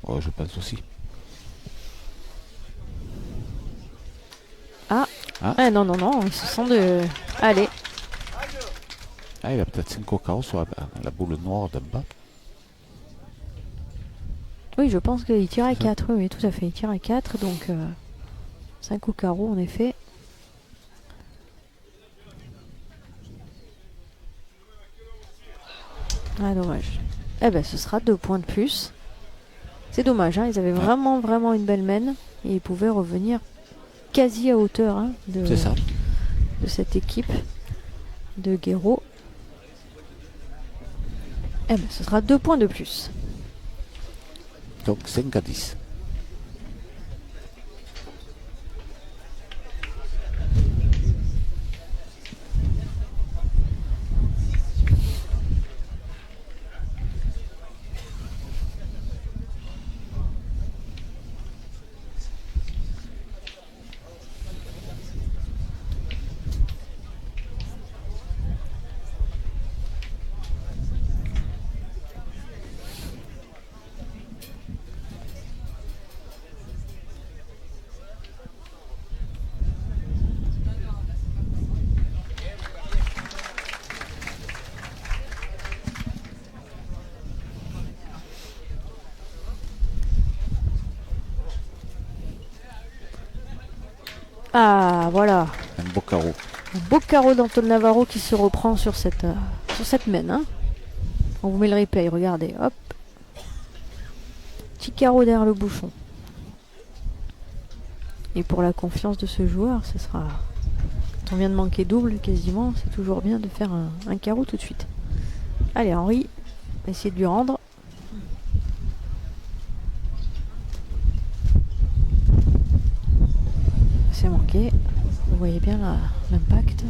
Oh, je pense aussi. Ah, non, ils se sont de... Allez. Ah, il a peut-être 5 au carreau sur la boule noire d'en bas. Oui, je pense qu'il tire à 4, oui, tout à fait. Il tire à 4, donc 5 au carreau, en effet. Ah, dommage. Eh ben, ce sera 2 points de plus. C'est dommage, hein, ils avaient vraiment une belle mène. Et ils pouvaient revenir quasi à hauteur hein, de cette équipe de Guéraud. Eh ben, ce sera 2 points de plus. Donc 5 à 10. Ah, voilà. Un beau carreau. Un beau carreau d'Antoine Navarro qui se reprend sur cette mène. Hein. On vous met le replay, regardez. Hop. Petit carreau derrière le bouchon. Et pour la confiance de ce joueur, ce sera... Quand on vient de manquer double quasiment, c'est toujours bien de faire un carreau tout de suite. Allez, Henri, on va essayer de lui rendre. C'est manqué. Vous voyez bien l'impact.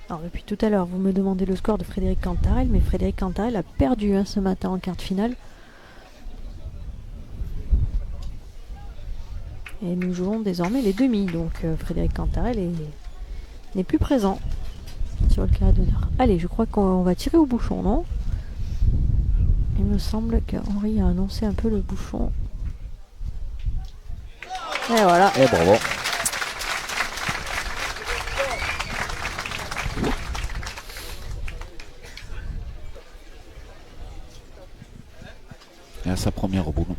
Alors depuis tout à l'heure, vous me demandez le score de Frédéric Cantarel, mais Frédéric Cantarel a perdu ce matin en quart de finale. Et nous jouons désormais les demi, donc Frédéric Cantarel n'est plus présent sur le carré d'honneur. Allez, je crois qu'on va tirer au bouchon, non? Il me semble qu'Henri a annoncé un peu le bouchon. Et voilà. Et bravo. Et à sa première boule.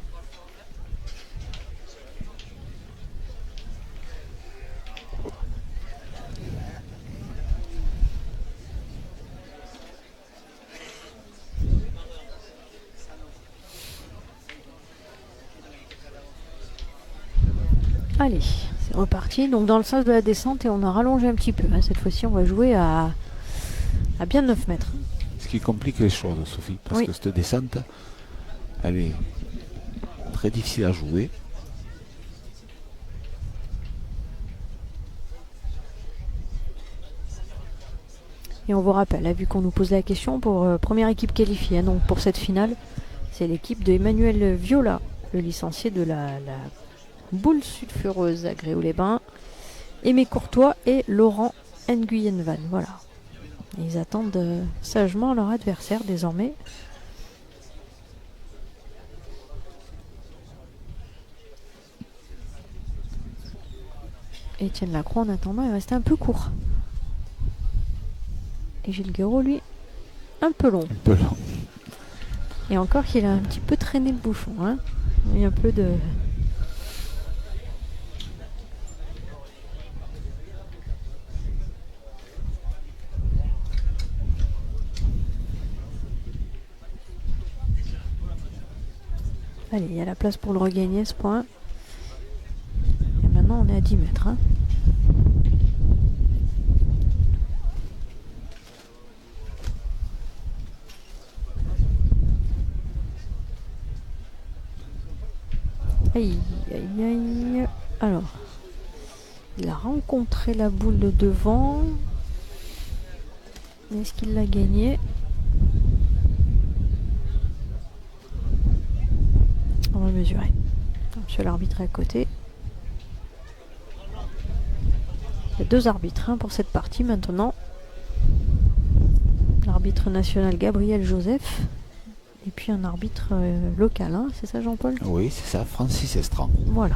Allez, c'est reparti. Donc dans le sens de la descente et on a rallongé un petit peu. Cette fois-ci, on va jouer à bien 9 mètres. Ce qui complique les choses, Sophie, parce que cette descente, elle est très difficile à jouer. Et on vous rappelle, vu qu'on nous pose la question pour première équipe qualifiée, donc pour cette finale, c'est l'équipe de Emmanuel Viola, le licencié de la boule sulfureuse à Gréoux-les-Bains, Aimé Courtois et Laurent Nguyen-Van. Voilà. Et ils attendent sagement leur adversaire désormais. Étienne Lacroix, en attendant, est resté un peu court. Et Gilles Guéraud, lui, un peu long. Un peu long. Et encore qu'il a un petit peu traîné le bouchon. Hein. Il y a un peu de... Allez, il y a la place pour le regagner, ce point. Et maintenant, on est à 10 mètres. Hein. Aïe, aïe, aïe. Alors, il a rencontré la boule de devant. Est-ce qu'il l'a gagnée? On va mesurer. Monsieur l'arbitre est à côté. Il y a 2 arbitres pour cette partie maintenant. L'arbitre national Gabriel Joseph. Et puis un arbitre local, hein, c'est ça Jean-Paul? Oui, c'est ça, Francis Estran. Voilà.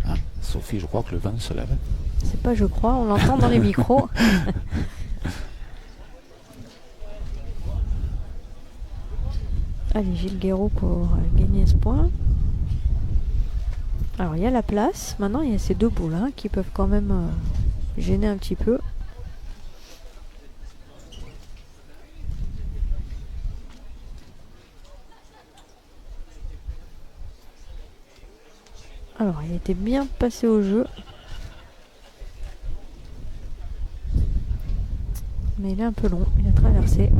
Ah, Sophie, je crois que le vent se lève. C'est pas je crois, on l'entend dans les micros. Allez, Gilles Guéraud pour gagner ce point. Alors il y a la place. Maintenant il y a ces 2 boules qui peuvent quand même gêner un petit peu. Alors il était bien passé au jeu. Mais il est un peu long, il a traversé.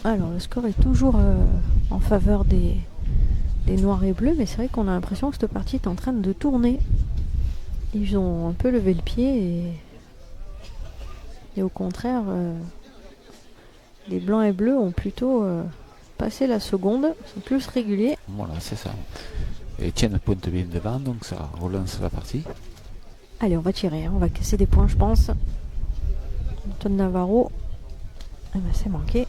Alors le score est toujours en faveur des noirs et bleus, mais c'est vrai qu'on a l'impression que cette partie est en train de tourner. Ils ont un peu levé le pied et au contraire les blancs et bleus ont plutôt passé la seconde, sont plus réguliers. Voilà, c'est ça. Et Étienne pointe bien devant, donc ça relance la partie. Allez, on va tirer, on va casser des points je pense. Antoine Navarro, eh ben, c'est manqué.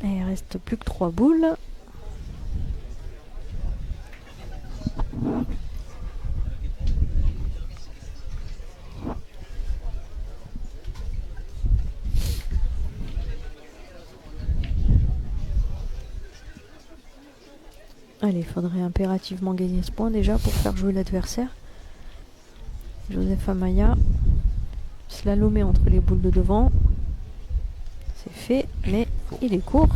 Et il reste plus que 3 boules. Allez, il faudrait impérativement gagner ce point déjà pour faire jouer l'adversaire. Joseph Amaya, slalomé entre les boules de devant. C'est fait, mais il est court.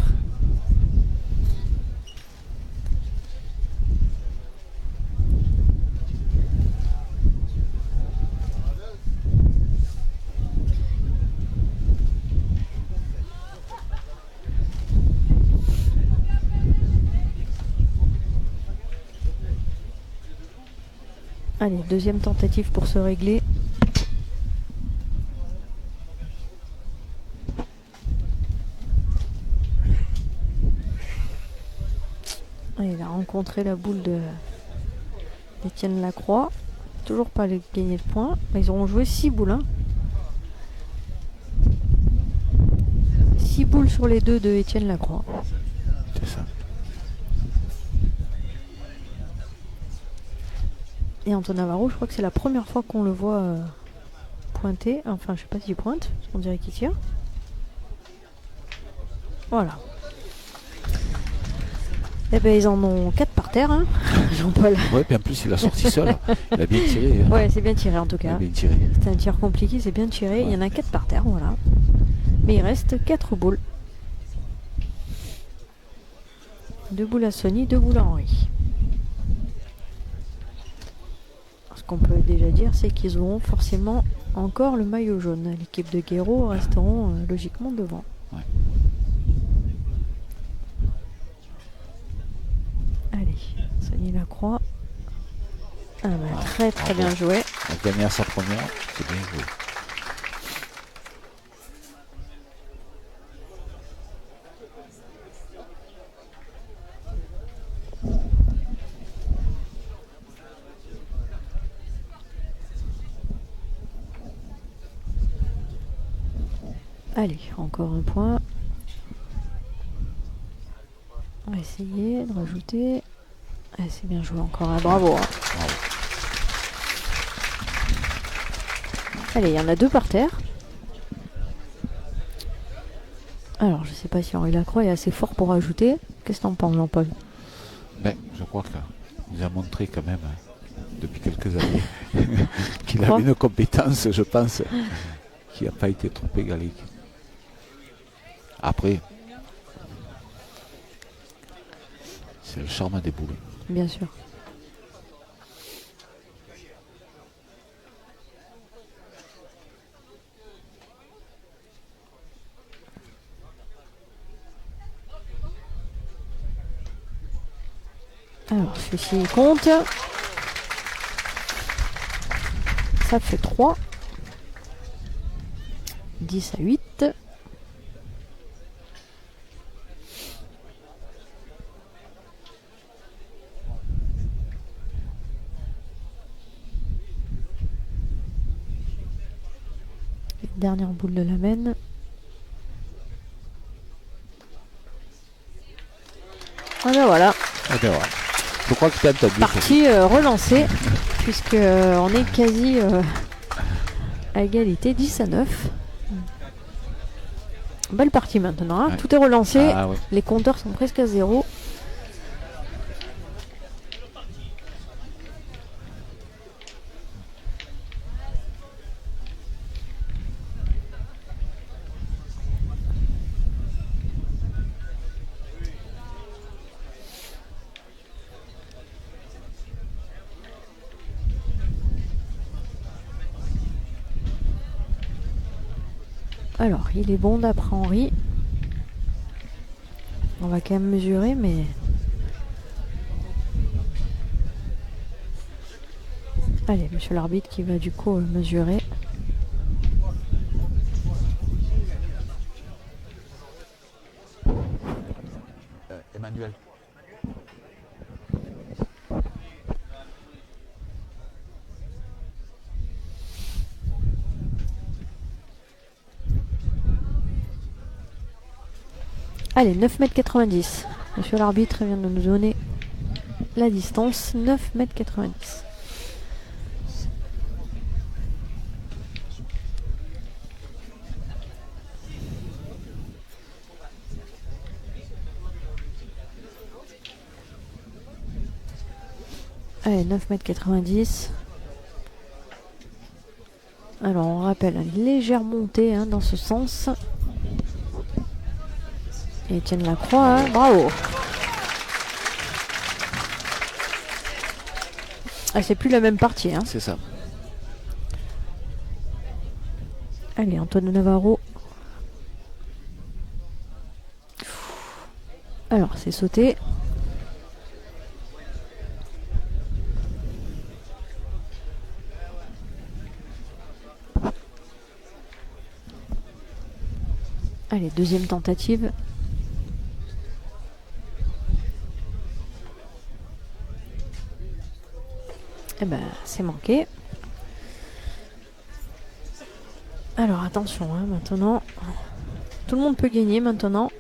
Allez, deuxième tentative pour se régler. Et il a rencontré la boule d'Étienne Lacroix. Toujours pas gagné de points. Ils auront joué 6 boules. Hein. 6 boules sur les 2 de Étienne Lacroix. C'est ça. Et Antoine Navarro, je crois que c'est la première fois qu'on le voit pointer. Enfin, je sais pas s'il pointe. On dirait qu'il tire. Voilà. Eh ben, ils en ont 4 par terre, hein, Jean-Paul. Ouais, puis en plus, il a sorti seul. Il a bien tiré. Hein. Ouais, c'est bien tiré en tout Il a cas. bien tiré. C'était un tir compliqué, c'est bien tiré. Il y en a 4 par terre, voilà. Mais il reste 4 boules. 2 boules à Sony, 2 boules à Henri. Ce qu'on peut déjà dire, c'est qu'ils auront forcément encore le maillot jaune. L'équipe de Guéraud resteront logiquement devant. Ouais. Allez, Sony Lacroix. Ah bah, très très bien joué. Il a gagné à sa première. C'est bien joué. Allez, encore un point. On va essayer de rajouter. Ah, c'est bien joué encore, hein. Bravo. Hein. Bravo. Allez, il y en a 2 par terre. Alors, je sais pas si Henri Lacroix est assez fort pour ajouter. Qu'est-ce que t'en penses, Jean-Paul? Ben, je crois qu'il nous a montré quand même, depuis quelques années, qu'il Quoi avait une compétence, je pense, qui n'a pas été trop égalée. Après, c'est le charme des boules. Bien sûr. Alors, celui-ci compte. Ça fait 3. 10 à 8. Dernière boule de la mène. Ah ben voilà. Ah ben voilà. Je crois que tu as entendu. Partie relancée, puisque on est quasi à égalité, 10 à 9. Belle partie maintenant, hein. Ouais. Tout est relancé, Ah, ouais. les compteurs sont presque à 0. Alors, il est bon d'après Henri. On va quand même mesurer, mais... Allez, monsieur l'arbitre qui va du coup mesurer. Emmanuel. Allez, 9,90 m. Monsieur l'arbitre vient de nous donner la distance, 9,90 m. Allez, 9,90 m. Alors, on rappelle une légère montée, hein, dans ce sens. Et Étienne Lacroix, hein, bravo. Ah, c'est plus la même partie, hein. C'est ça. Allez, Antoine Navarro. Alors, c'est sauté. Allez, deuxième tentative. Eh ben, c'est manqué. Alors, attention, hein, maintenant. Tout le monde peut gagner maintenant.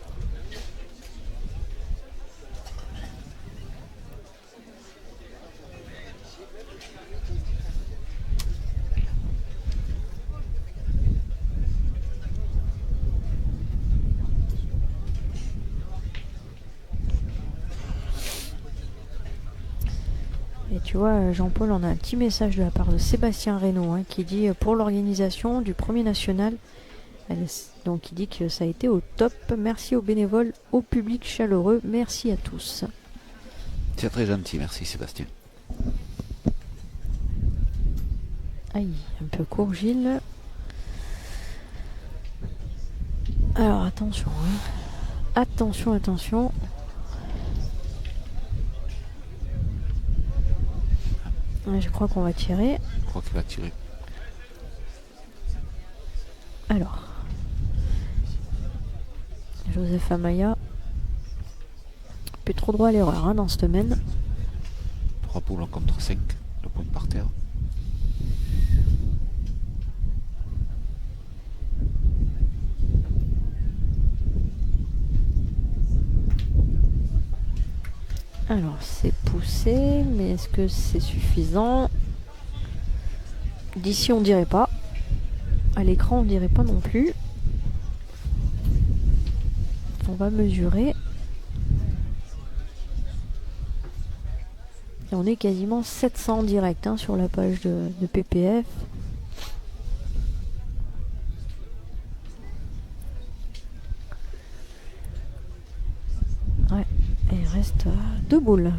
Et tu vois, Jean-Paul, on a un petit message de la part de Sébastien Reynaud hein, qui dit pour l'organisation du premier national. Donc il dit que ça a été au top. Merci aux bénévoles, au public chaleureux. Merci à tous. C'est très gentil, merci Sébastien. Aïe, un peu court Gilles. Alors attention. Hein. Attention, attention. Je crois qu'on va tirer. Je crois qu'il va tirer. Alors. Joseph Amaya. Plus trop droit à l'erreur hein, dans ce domaine. 3 poules contre 5. Le point par terre. Alors c'est poussé, mais est-ce que c'est suffisant? D'ici on dirait pas. À l'écran on dirait pas non plus. On va mesurer. Et on est quasiment 700 en direct hein, sur la page de PPF. Ouais, et il reste 2 boules.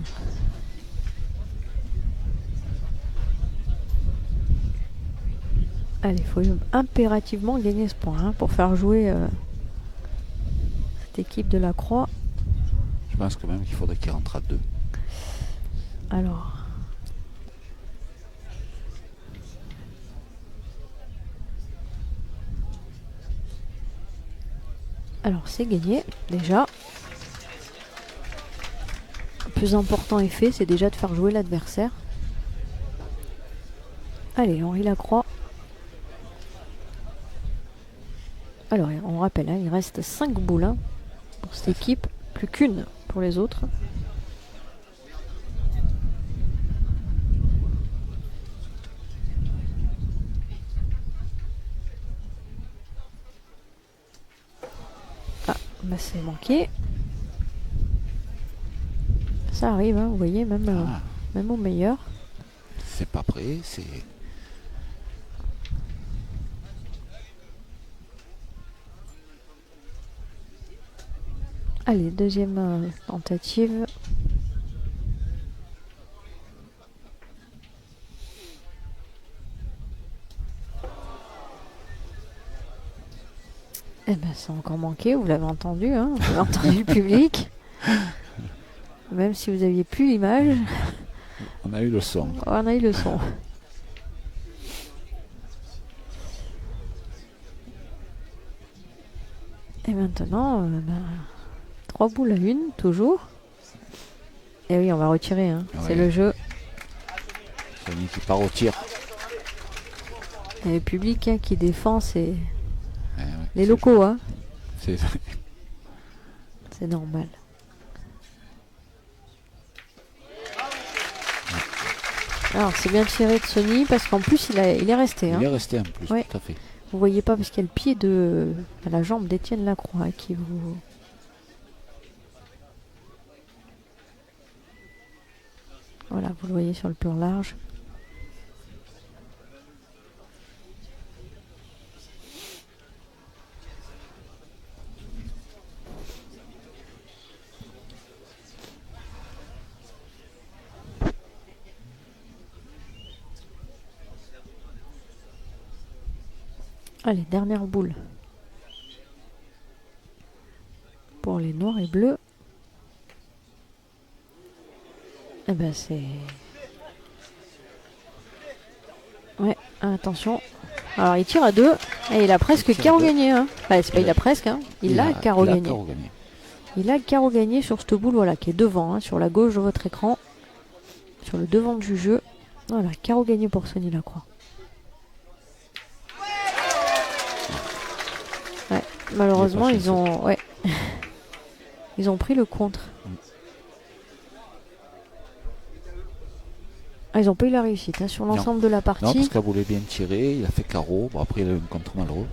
Allez, il faut impérativement gagner ce point hein, pour faire jouer cette équipe de la Croix. Je pense quand même qu'il faudrait qu'il rentre à 2. Alors c'est gagné déjà. Le plus important est fait, c'est déjà de faire jouer l'adversaire. Allez, Henri Lacroix. Alors on rappelle, hein, il reste 5 boules hein, pour cette équipe, plus qu'une pour les autres. Ah, bah c'est manqué. Ça arrive, hein, vous voyez, même, même au meilleur. C'est pas prêt, c'est... Allez, deuxième tentative. Eh ben, c'est encore manqué, vous l'avez entendu, hein, vous avez entendu le public. Même si vous aviez plus l'image. On a eu le son. On a eu le son. Et maintenant, 3 boules à 1, toujours. Et oui, on va retirer, hein. Ouais. C'est le jeu. Sony qui part au tir. Et le public hein, qui défend, c'est Ouais, les locaux. Hein. C'est normal. Alors, c'est bien tiré de Sony parce qu'en plus, il est resté. Hein. Il est resté en plus, Ouais. tout à fait. Vous voyez pas parce qu'il y a le pied de la jambe d'Étienne Lacroix hein, qui vous... Voilà, vous le voyez sur le plan large. Allez, dernière boule. Pour les noirs et bleus. Eh ben c'est... Ouais, attention. Alors il tire à 2. Et il a presque Tire carreau deux. gagné. Hein. Enfin, c'est pas il a presque. Hein. Il a carreau il a gagné. carreau gagné. Il a carreau gagné sur cette boule voilà, qui est devant, hein, sur la gauche de votre écran. Sur le devant du jeu. Voilà, carreau gagné pour Sonny Lacroix. Ouais, malheureusement, ils ont... Ouais. Ils ont pris le contre. Ah, ils n'ont pas eu la réussite hein, sur l'ensemble de la Non, partie. parce qu'elle voulait bien tirer, il a fait carreau. Bon, après, il a eu un contre malheureux.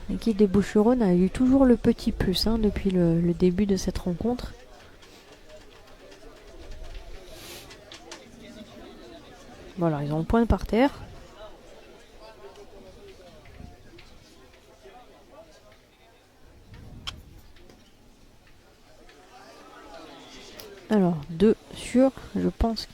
L'équipe des Boucheronnes a eu toujours le petit plus hein, depuis le début de cette rencontre. Voilà, ils ont le point par terre. Alors, 2 sur, je pense.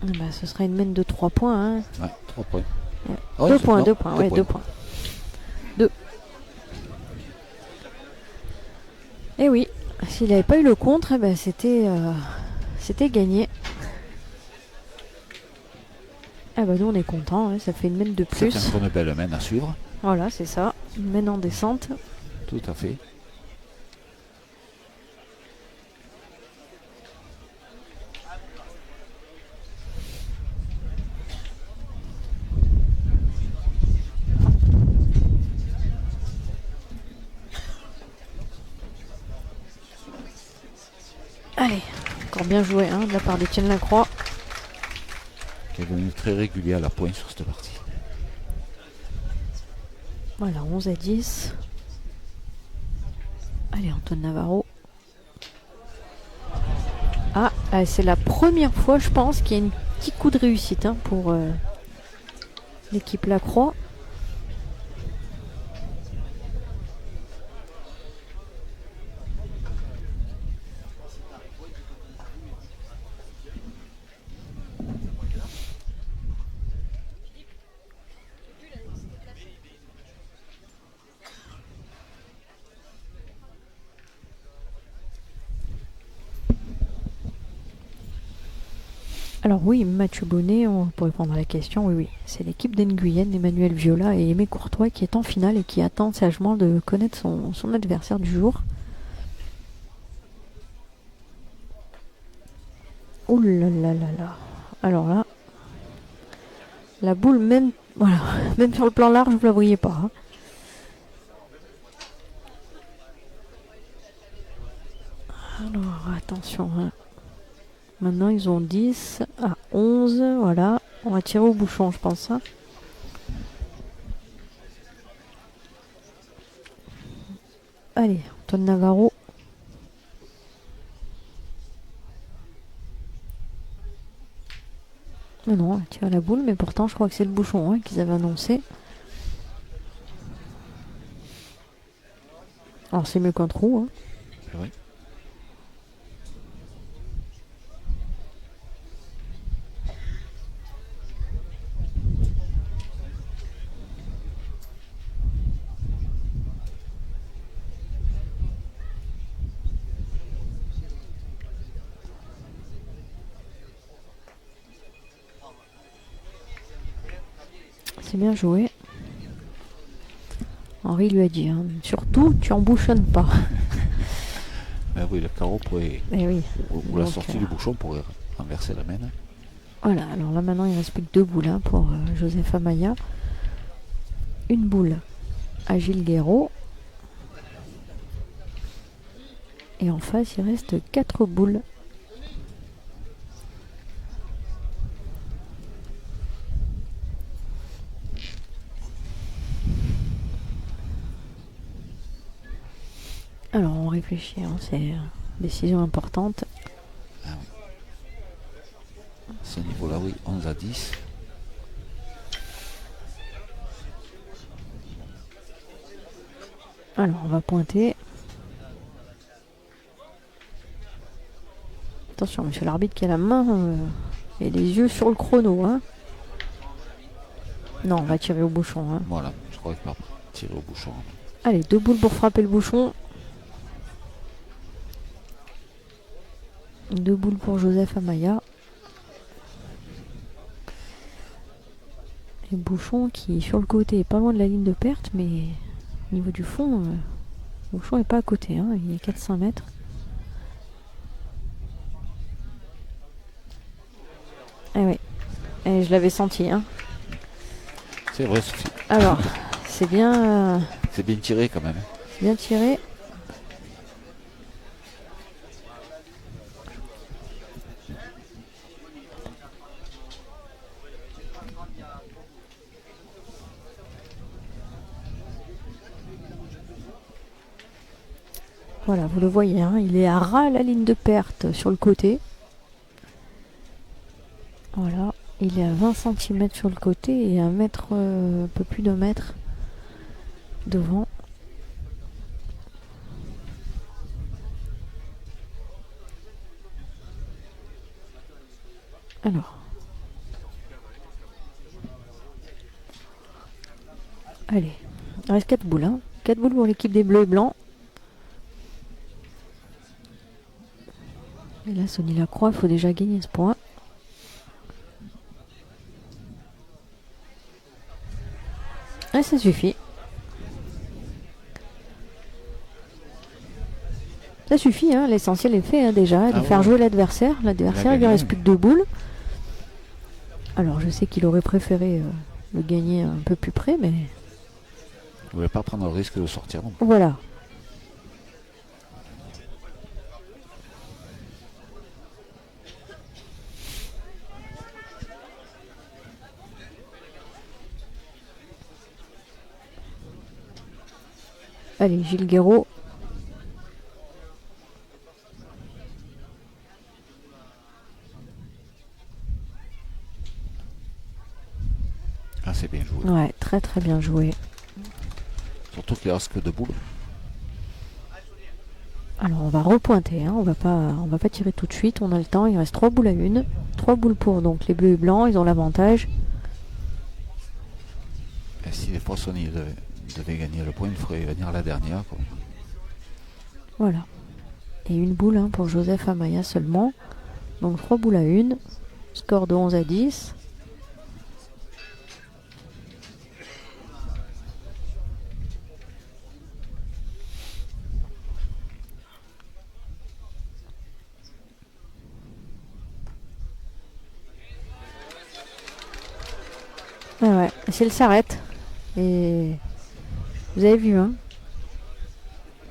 Ah bah, ce sera une mène de 3 points. Hein. Ouais, 3 points. Ouais. Ah ouais, 2 points, non, 2 points, ouais, 2 points. 2. Et oui, s'il n'avait pas eu le contre, eh ben, c'était gagné. Ah bah nous on est content, hein, ça fait une mène de plus. C'est une belle mène à suivre. Voilà, c'est ça, une mène en descente. Tout à fait. Allez, encore bien joué hein, de la part d'Étienne Lacroix. Qui est devenu très régulier à la pointe sur cette partie. Voilà, 11 à 10. Allez, Antoine Navarro. Ah, c'est la première fois, je pense, qu'il y a un petit coup de réussite hein, pour l'équipe Lacroix. Alors oui, Mathieu Bonnet, pour répondre à la question, oui, c'est l'équipe d'Enguyen, Emmanuel Viola et Aimé Courtois qui est en finale et qui attend sagement de connaître son adversaire du jour. Ouh là là là là. Alors là, la boule même, voilà, même sur le plan large, vous la voyez pas. Hein. Alors attention, hein. Maintenant, ils ont 10 à 11. Voilà. On va tirer au bouchon, je pense. Hein. Allez, Antoine Navarro. Mais non, on tire à la boule. Mais pourtant, je crois que c'est le bouchon hein, qu'ils avaient annoncé. Alors, c'est mieux qu'un trou. Hein. Oui. C'est bien joué. Henri lui a dit, hein, surtout, tu embouchonnes pas. Ben oui, le carreau pourrait... Eh oui. Ou la sortie du bouchon pourrait renverser la mène. Voilà, alors là maintenant il reste plus que 2 boules hein, pour Joseph Amaya. Une boule à Gilles Guéraud. Et en face il reste 4 boules. Alors on réfléchit, hein, c'est une décision importante. Ah oui. À ce niveau-là, oui, 11 à 10. Alors on va pointer. Attention, monsieur l'arbitre qui a la main et les yeux sur le chrono. Hein. Non, on va tirer au bouchon. Hein. Voilà, je crois qu'il va tirer au bouchon. Allez, 2 boules pour frapper le bouchon. 2 boules pour Joseph Amaya. Les bouchons qui sur le côté est pas loin de la ligne de perte, mais au niveau du fond, le bouchon est pas à côté, hein, il y a 400 mètres. Ah ouais, et je l'avais senti. Hein. C'est vrai, Sophie. Alors, c'est bien, C'est bien tiré quand même. bien tiré. Voilà, vous le voyez, hein, il est à ras la ligne de perte sur le côté. Voilà, il est à 20 cm sur le côté et un peu plus d'un mètre devant. Alors. Allez, il reste 4 boules. Hein. 4 boules pour l'équipe des bleus et blancs. Et là, Sonny Lacroix, il faut déjà gagner ce point. Et ça suffit. Ça suffit, hein, l'essentiel est fait hein, déjà, de faire jouer l'adversaire. L'adversaire, il lui reste plus que 2 boules. Alors, je sais qu'il aurait préféré le gagner un peu plus près, mais... Vous ne voulez pas prendre le risque de sortir non. Voilà. Allez, Gilles Guéraud. Ah, c'est bien joué. Ouais, très très bien joué. Surtout qu'il reste que 2 boules. Alors on va repointer, hein. On va pas tirer tout de suite, on a le temps, il reste 3 boules à 1. 3 boules pour donc les bleus et blancs, ils ont l'avantage. Et si les poissonniers devaient gagner le point, il faudrait venir la dernière. Quoi. Voilà. Et une boule hein, pour Joseph Amaya seulement. Donc 3 boules à 1. Score de 11 à 10. Ah ouais, si elle s'arrête. Et vous avez vu, hein,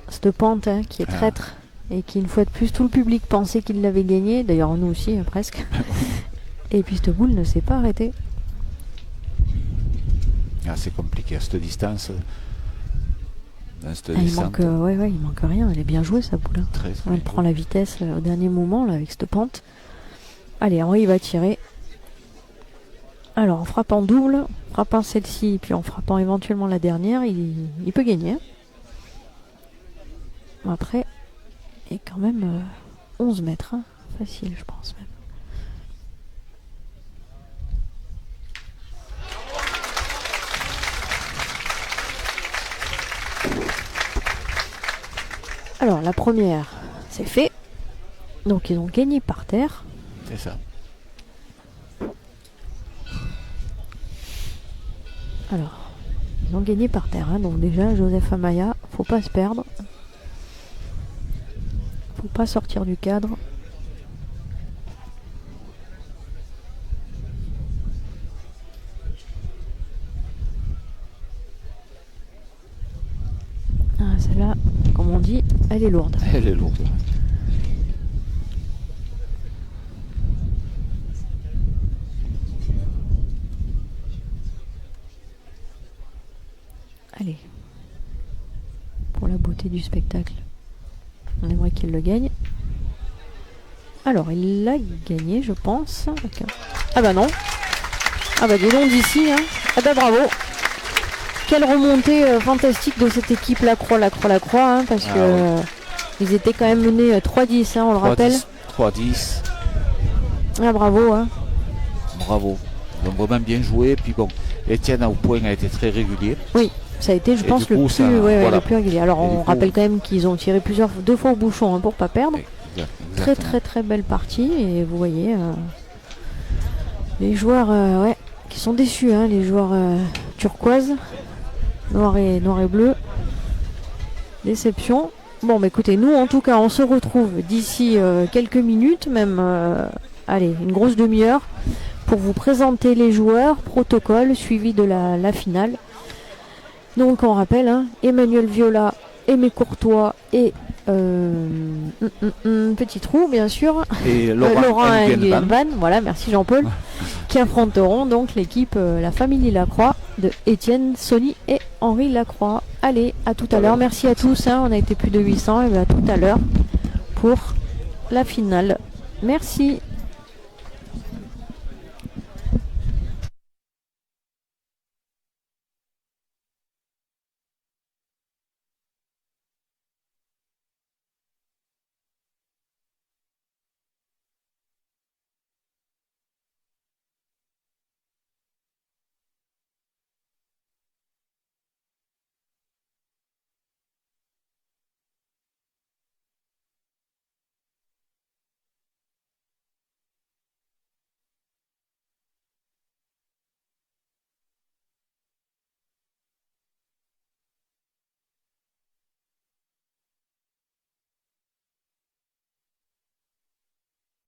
cette pente hein, qui est traître et qui, une fois de plus, tout le public pensait qu'il l'avait gagné. D'ailleurs, nous aussi, hein, presque. Et puis, cette boule ne s'est pas arrêtée. Ah, c'est compliqué à cette distance. Il manque rien. Elle est bien jouée, sa boule. Hein. Très Elle prend la vitesse au dernier moment, là, avec cette pente. Allez, Henri va tirer. Alors, en frappant double, frappant celle-ci, puis en frappant éventuellement la dernière, il peut gagner. Après, il y a quand même 11 mètres. Hein. Facile, je pense même. Alors, la première, c'est fait. Donc, ils ont gagné par terre. C'est ça. Alors, ils ont gagné par terre. Hein. Donc déjà, Joseph Amaya, faut pas se perdre. Faut pas sortir du cadre. Ah, celle-là, comme on dit, elle est lourde. Elle est lourde. Allez, pour la beauté du spectacle, on aimerait qu'il le gagne. Alors, il l'a gagné, je pense. Ah bah non. Ah bah dis donc d'ici. Hein. Ah bah bravo. Quelle remontée fantastique de cette équipe Lacroix, hein, parce que ils étaient quand même menés 3-10, hein, on le rappelle. 3-10. Ah bravo. Hein. Bravo. Ils ont vraiment bien joué. Puis bon, Étienne au point a été très régulier. Oui. Ça a été, je pense, le plus régulier. Alors, on rappelle quand même qu'ils ont tiré 2 fois au bouchon hein, pour pas perdre. Très belle partie. Et vous voyez, les joueurs qui sont déçus, hein, les joueurs turquoises, noir et bleu. Déception. Bon, bah écoutez, nous en tout cas, on se retrouve d'ici quelques minutes, même, allez, une grosse demi-heure, pour vous présenter les joueurs, protocole, suivi de la finale. Donc on rappelle, hein, Emmanuel Viola, Aimé Courtois et Petit Trou, bien sûr, Et Laurent Nguyen Van, voilà, merci Jean-Paul, qui affronteront donc l'équipe, la famille Lacroix de Étienne, Sony et Henri Lacroix. Allez, à tout à l'heure, merci à tous, hein, on a été plus de 800, et bien à tout à l'heure pour la finale. Merci.